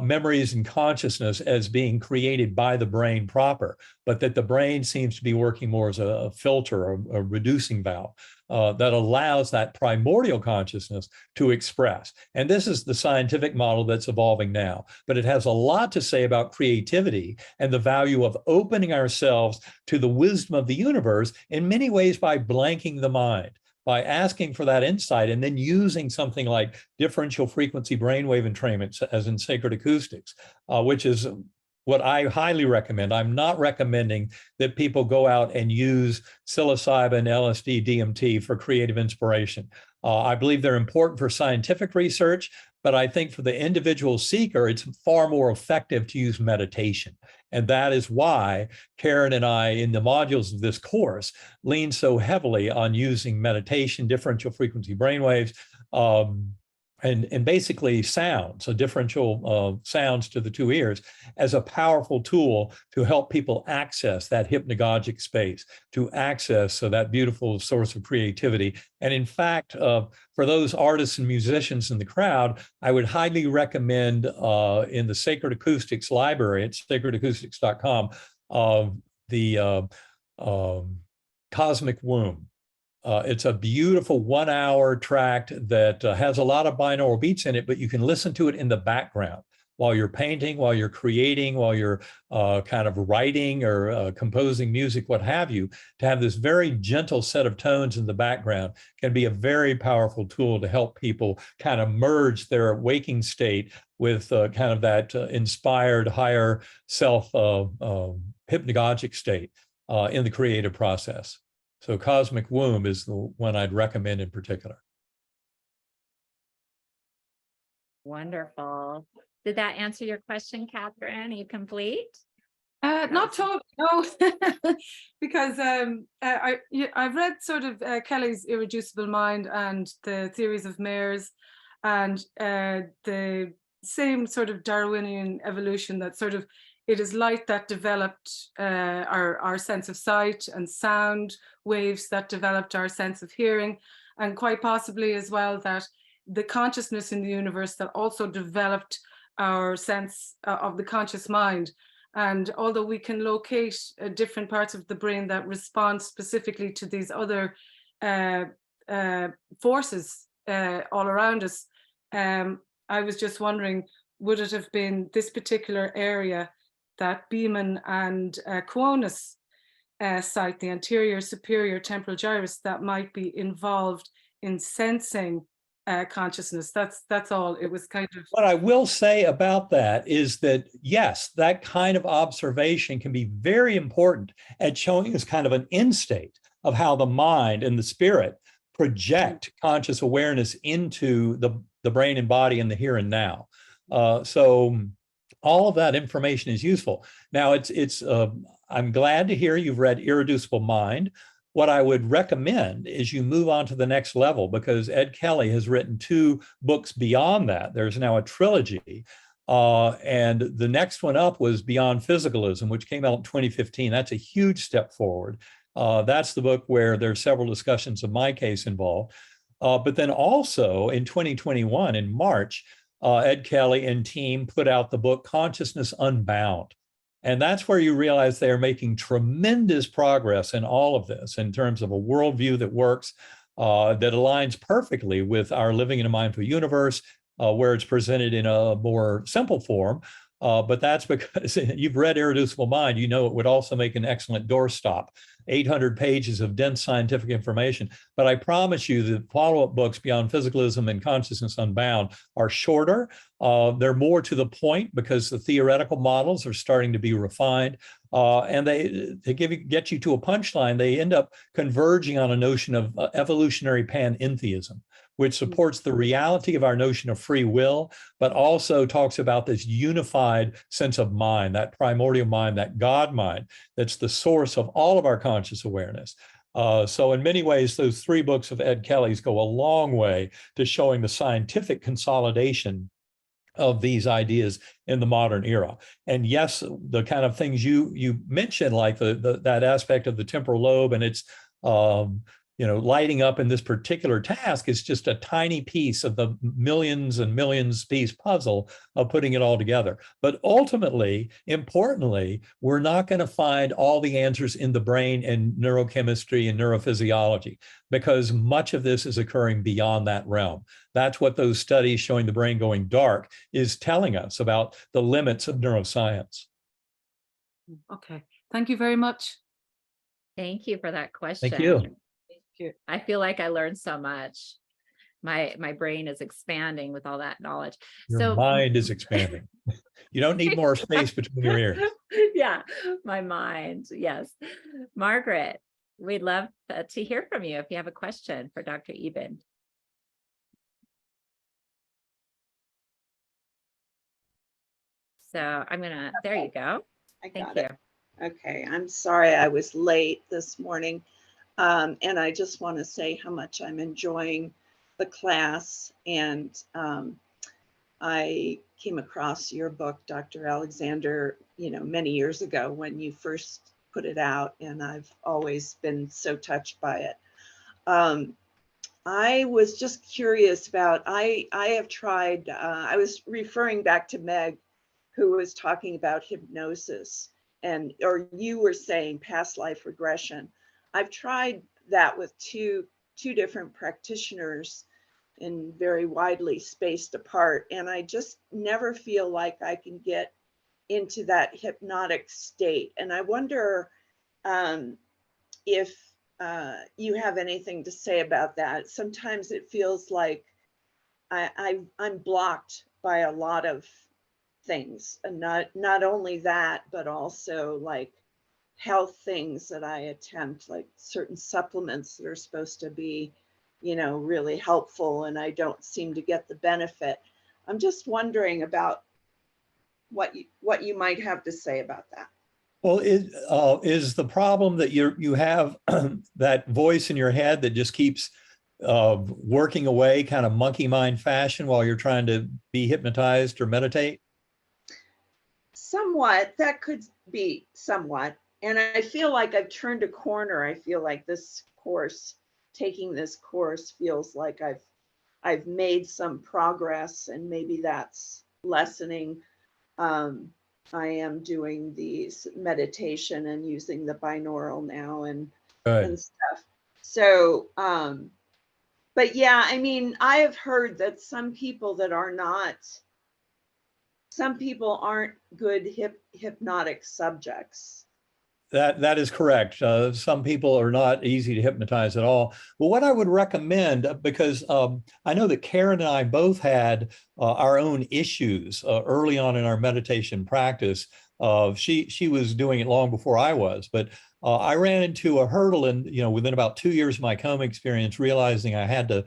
memories and consciousness as being created by the brain proper, but that the brain seems to be working more as a filter, a reducing valve that allows that primordial consciousness to express. And this is the scientific model that's evolving now, but it has a lot to say about creativity and the value of opening ourselves to the wisdom of the universe in many ways by blanking the mind, by asking for that insight and then using something like differential frequency brainwave entrainment, as in sacred acoustics, which is what I highly recommend. I'm not recommending that people go out and use psilocybin, LSD, DMT for creative inspiration. I believe they're important for scientific research, but I think for the individual seeker, it's far more effective to use meditation. And that is why Karen and I, in the modules of this course, lean so heavily on using meditation, differential frequency brainwaves, and basically sound, so differential sounds to the two ears, as a powerful tool to help people access that hypnagogic space, to access that beautiful source of creativity. And in fact, for those artists and musicians in the crowd, I would highly recommend in the Sacred Acoustics library at sacredacoustics.com, the Cosmic Womb. It's a beautiful 1 hour tract that has a lot of binaural beats in it, but you can listen to it in the background while you're painting, while you're creating, while you're kind of writing or composing music, what have you. To have this very gentle set of tones in the background can be a very powerful tool to help people kind of merge their waking state with kind of that inspired higher self hypnagogic state in the creative process. So Cosmic Womb is the one I'd recommend in particular. Wonderful. Did that answer your question, Catherine? Are you complete? Not totally, no, because I've read sort of Kelly's Irreducible Mind and the theories of Mayer's, and the same sort of Darwinian evolution, that sort of it is light that developed our sense of sight, and sound waves that developed our sense of hearing, and quite possibly as well that the consciousness in the universe that also developed our sense of the conscious mind. And although we can locate different parts of the brain that respond specifically to these other forces all around us, I was just wondering, would it have been this particular area that Beeman and Quonis site, the anterior superior temporal gyrus, that might be involved in sensing consciousness? That's all. It was kind of. What I will say about that is that, yes, that kind of observation can be very important at showing us kind of an end state of how the mind and the spirit project conscious awareness into the brain and body in the here and now. So all of that information is useful. Now, I'm glad to hear you've read Irreducible Mind. What I would recommend is you move on to the next level, because Ed Kelly has written 2 books beyond that. There's now a trilogy. And the next one up was Beyond Physicalism, which came out in 2015. That's a huge step forward. That's the book where there's several discussions of my case involved. But then also in 2021, in March, Ed Kelly and team put out the book Consciousness Unbound. And that's where you realize they are making tremendous progress in all of this in terms of a worldview that works, that aligns perfectly with our living in a mindful universe, where it's presented in a more simple form. But that's because you've read Irreducible Mind, you know it would also make an excellent doorstop. 800 pages of dense scientific information. But I promise you the follow-up books Beyond Physicalism and Consciousness Unbound are shorter. They're more to the point because the theoretical models are starting to be refined. And to get you to a punchline, they end up converging on a notion of evolutionary panentheism, which supports the reality of our notion of free will, but also talks about this unified sense of mind, that primordial mind, that God mind, that's the source of all of our conscious awareness. So in many ways, those 3 books of Ed Kelly's go a long way to showing the scientific consolidation of these ideas in the modern era. And yes, the kind of things you mentioned, like that aspect of the temporal lobe and its lighting up in this particular task is just a tiny piece of the millions and millions piece puzzle of putting it all together. But ultimately, importantly, we're not going to find all the answers in the brain and neurochemistry and neurophysiology, because much of this is occurring beyond that realm. That's what those studies showing the brain going dark is telling us about the limits of neuroscience. Okay, thank you very much. Thank you for that question. Thank you. I feel like I learned so much. My brain is expanding with all that knowledge. Your mind is expanding. You don't need more space between your ears. Yeah, my mind. Yes. Margaret, we'd love to hear from you if you have a question for Dr. Eben. So there you go. Thank you. Okay, I'm sorry I was late this morning. And I just want to say how much I'm enjoying the class. And I came across your book, Dr. Alexander, many years ago when you first put it out, and I've always been so touched by it. I was just curious about, I have tried, I was referring back to Meg, who was talking about hypnosis, or you were saying past life regression. I've tried that with two different practitioners and very widely spaced apart. And I just never feel like I can get into that hypnotic state. And I wonder if you have anything to say about that. Sometimes it feels like I'm blocked by a lot of things, and not only that, but also like health things that I attempt, like certain supplements that are supposed to be, really helpful, and I don't seem to get the benefit. I'm just wondering about what you might have to say about that. Well, is the problem that you have that voice in your head that just keeps working away, kind of monkey mind fashion, while you're trying to be hypnotized or meditate? Somewhat, that could be somewhat. And I feel like I've turned a corner. I feel like taking this course feels like I've made some progress, and maybe that's lessening. I am doing these meditation and using the binaural now and stuff. So, but yeah, I mean, I have heard that some people aren't good hypnotic subjects. That is correct. Some people are not easy to hypnotize at all. But what I would recommend, because I know that Karen and I both had our own issues early on in our meditation practice. She was doing it long before I was, but I ran into a hurdle and, within about 2 years of my coma experience, realizing I had to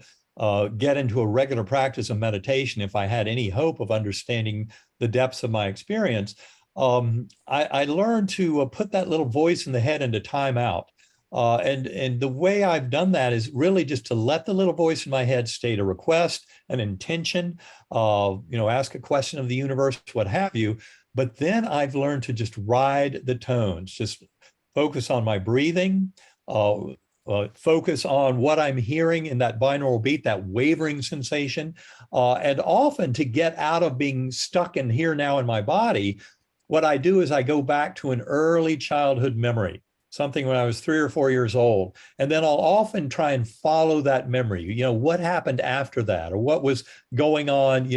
get into a regular practice of meditation if I had any hope of understanding the depths of my experience. I learned to put that little voice in the head into timeout. And the way I've done that is really just to let the little voice in my head state a request, an intention, ask a question of the universe, what have you. But then I've learned to just ride the tones, just focus on my breathing, focus on what I'm hearing in that binaural beat, that wavering sensation, and often to get out of being stuck in here now in my body, what I do is I go back to an early childhood memory, something when I was 3 or 4 years old. And then I'll often try and follow that memory. What happened after that, or what was going on,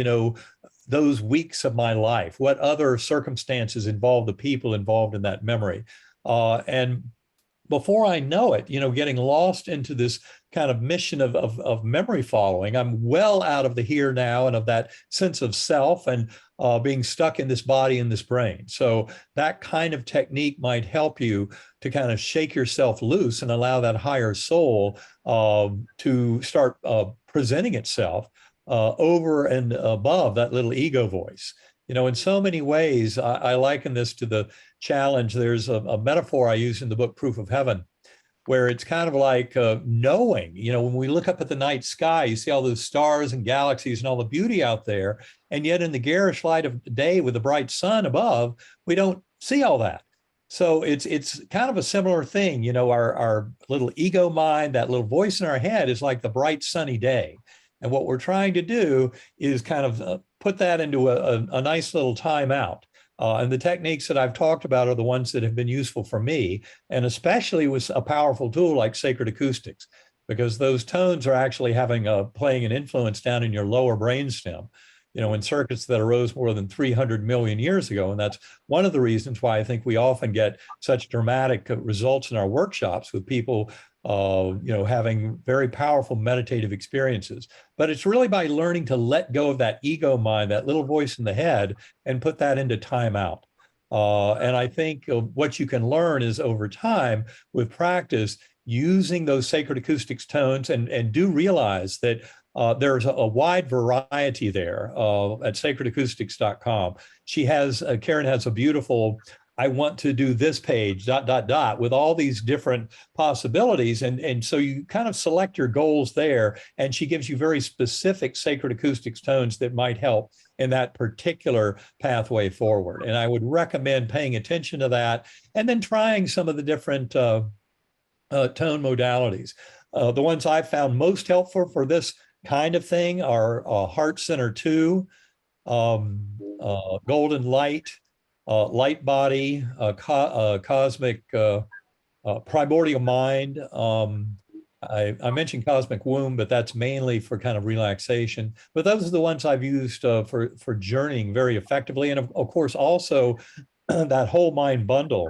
those weeks of my life, what other circumstances involved the people involved in that memory. And before I know it, getting lost into this kind of mission of memory following, I'm well out of the here now and of that sense of self and being stuck in this body and this brain. So that kind of technique might help you to kind of shake yourself loose and allow that higher soul to start presenting itself over and above that little ego voice. In so many ways, I liken this to the challenge. There's a metaphor I use in the book Proof of Heaven, where it's kind of like knowing, when we look up at the night sky, you see all those stars and galaxies and all the beauty out there. And yet in the garish light of day with the bright sun above, we don't see all that. So it's kind of a similar thing. Our little ego mind, that little voice in our head is like the bright sunny day. And what we're trying to do is kind of put that into a nice little timeout. And the techniques that I've talked about are the ones that have been useful for me, and especially with a powerful tool like sacred acoustics, because those tones are actually playing an influence down in your lower brainstem, in circuits that arose more than 300 million years ago. And that's one of the reasons why I think we often get such dramatic results in our workshops with people having very powerful meditative experiences. But it's really by learning to let go of that ego mind, that little voice in the head, and put that into timeout. And I think what you can learn is over time with practice, using those sacred acoustics tones, and do realize that there's a wide variety there at sacredacoustics.com. Karen has a beautiful I want to do this page, ... with all these different possibilities. And so you kind of select your goals there, and she gives you very specific sacred acoustics tones that might help in that particular pathway forward. And I would recommend paying attention to that and then trying some of the different tone modalities. The ones I've found most helpful for this kind of thing are Heart Center 2, Golden Light, Light Body, Cosmic, Primordial Mind. I mentioned Cosmic Womb, but that's mainly for kind of relaxation. But those are the ones I've used for journeying very effectively. And of course, also that whole mind bundle.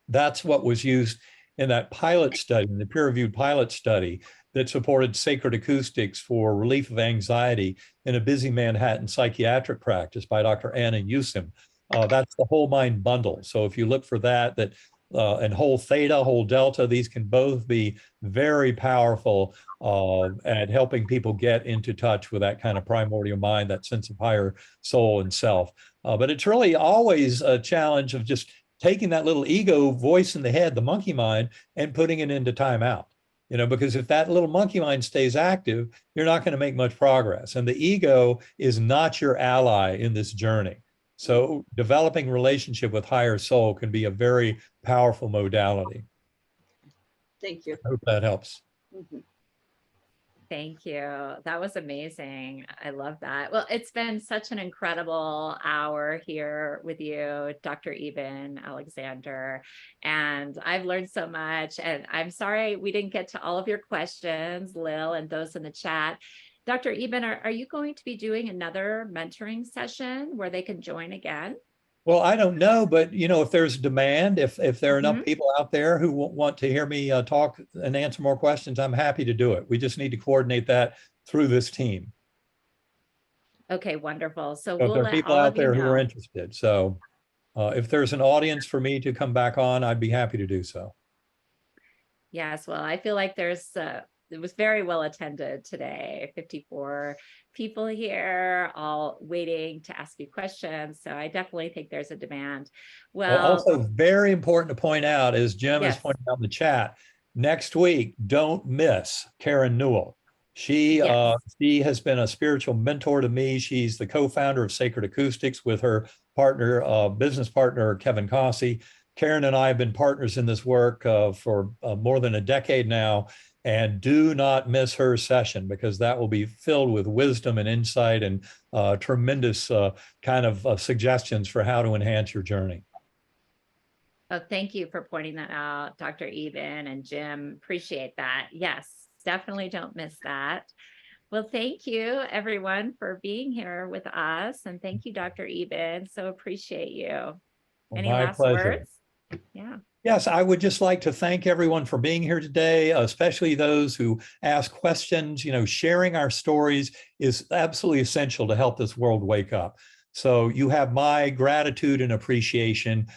That's what was used in that pilot study, in the peer-reviewed pilot study that supported sacred acoustics for relief of anxiety in a busy Manhattan psychiatric practice by Dr. Anna Yusim. That's the whole mind bundle. So if you look for that and whole theta, whole delta, these can both be very powerful at helping people get into touch with that kind of primordial mind, that sense of higher soul and self. But it's really always a challenge of just taking that little ego voice in the head, the monkey mind, and putting it into timeout. Because if that little monkey mind stays active, you're not going to make much progress. And the ego is not your ally in this journey. So developing relationship with higher soul can be a very powerful modality. Thank you. I hope that helps. Mm-hmm. Thank you. That was amazing. I love that. Well, it's been such an incredible hour here with you, Dr. Eben Alexander, and I've learned so much, and I'm sorry we didn't get to all of your questions, Lil, and those in the chat. Dr. Eben, are you going to be doing another mentoring session where they can join again? Well, I don't know, but if there's demand, if there are enough people out there who want to hear me talk and answer more questions, I'm happy to do it. We just need to coordinate that through this team. Okay, wonderful. So if we'll there are let people all out of you there who are know. interested. So if there's an audience for me to come back on, I'd be happy to do so. Yes, well, I feel like it was very well attended today. 54 people here, all waiting to ask you questions. So I definitely think there's a demand. Well, Well, also very important to point out, as Jim is yes, pointing out in the chat, next week, don't miss Karen Newell. She yes. she has been a spiritual mentor to me. She's the co-founder of Sacred Acoustics with her partner, business partner, Kevin Cossey. Karen and I have been partners in this work for more than a decade now. And do not miss her session, because that will be filled with wisdom and insight and tremendous kind of suggestions for how to enhance your journey. Oh, thank you for pointing that out, Dr. Eben and Jim. Appreciate that. Yes, definitely don't miss that. Well, thank you everyone for being here with us. And thank you, Dr. Eben. So appreciate you. Well, Any my last pleasure. words? Yeah. Yes, I would just like to thank everyone for being here today, especially those who ask questions. You know, sharing our stories is absolutely essential to help this world wake up. So you have my gratitude and appreciation,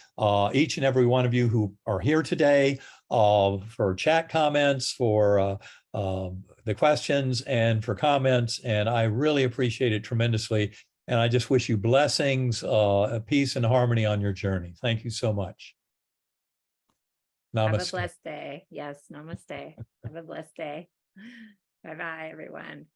each and every one of you who are here today, for chat comments, for the questions, and for comments. And I really appreciate it tremendously. And I just wish you blessings, peace, and harmony on your journey. Thank you so much. Namaste. Have a blessed day. Yes, namaste. Have a blessed day. Bye-bye, everyone.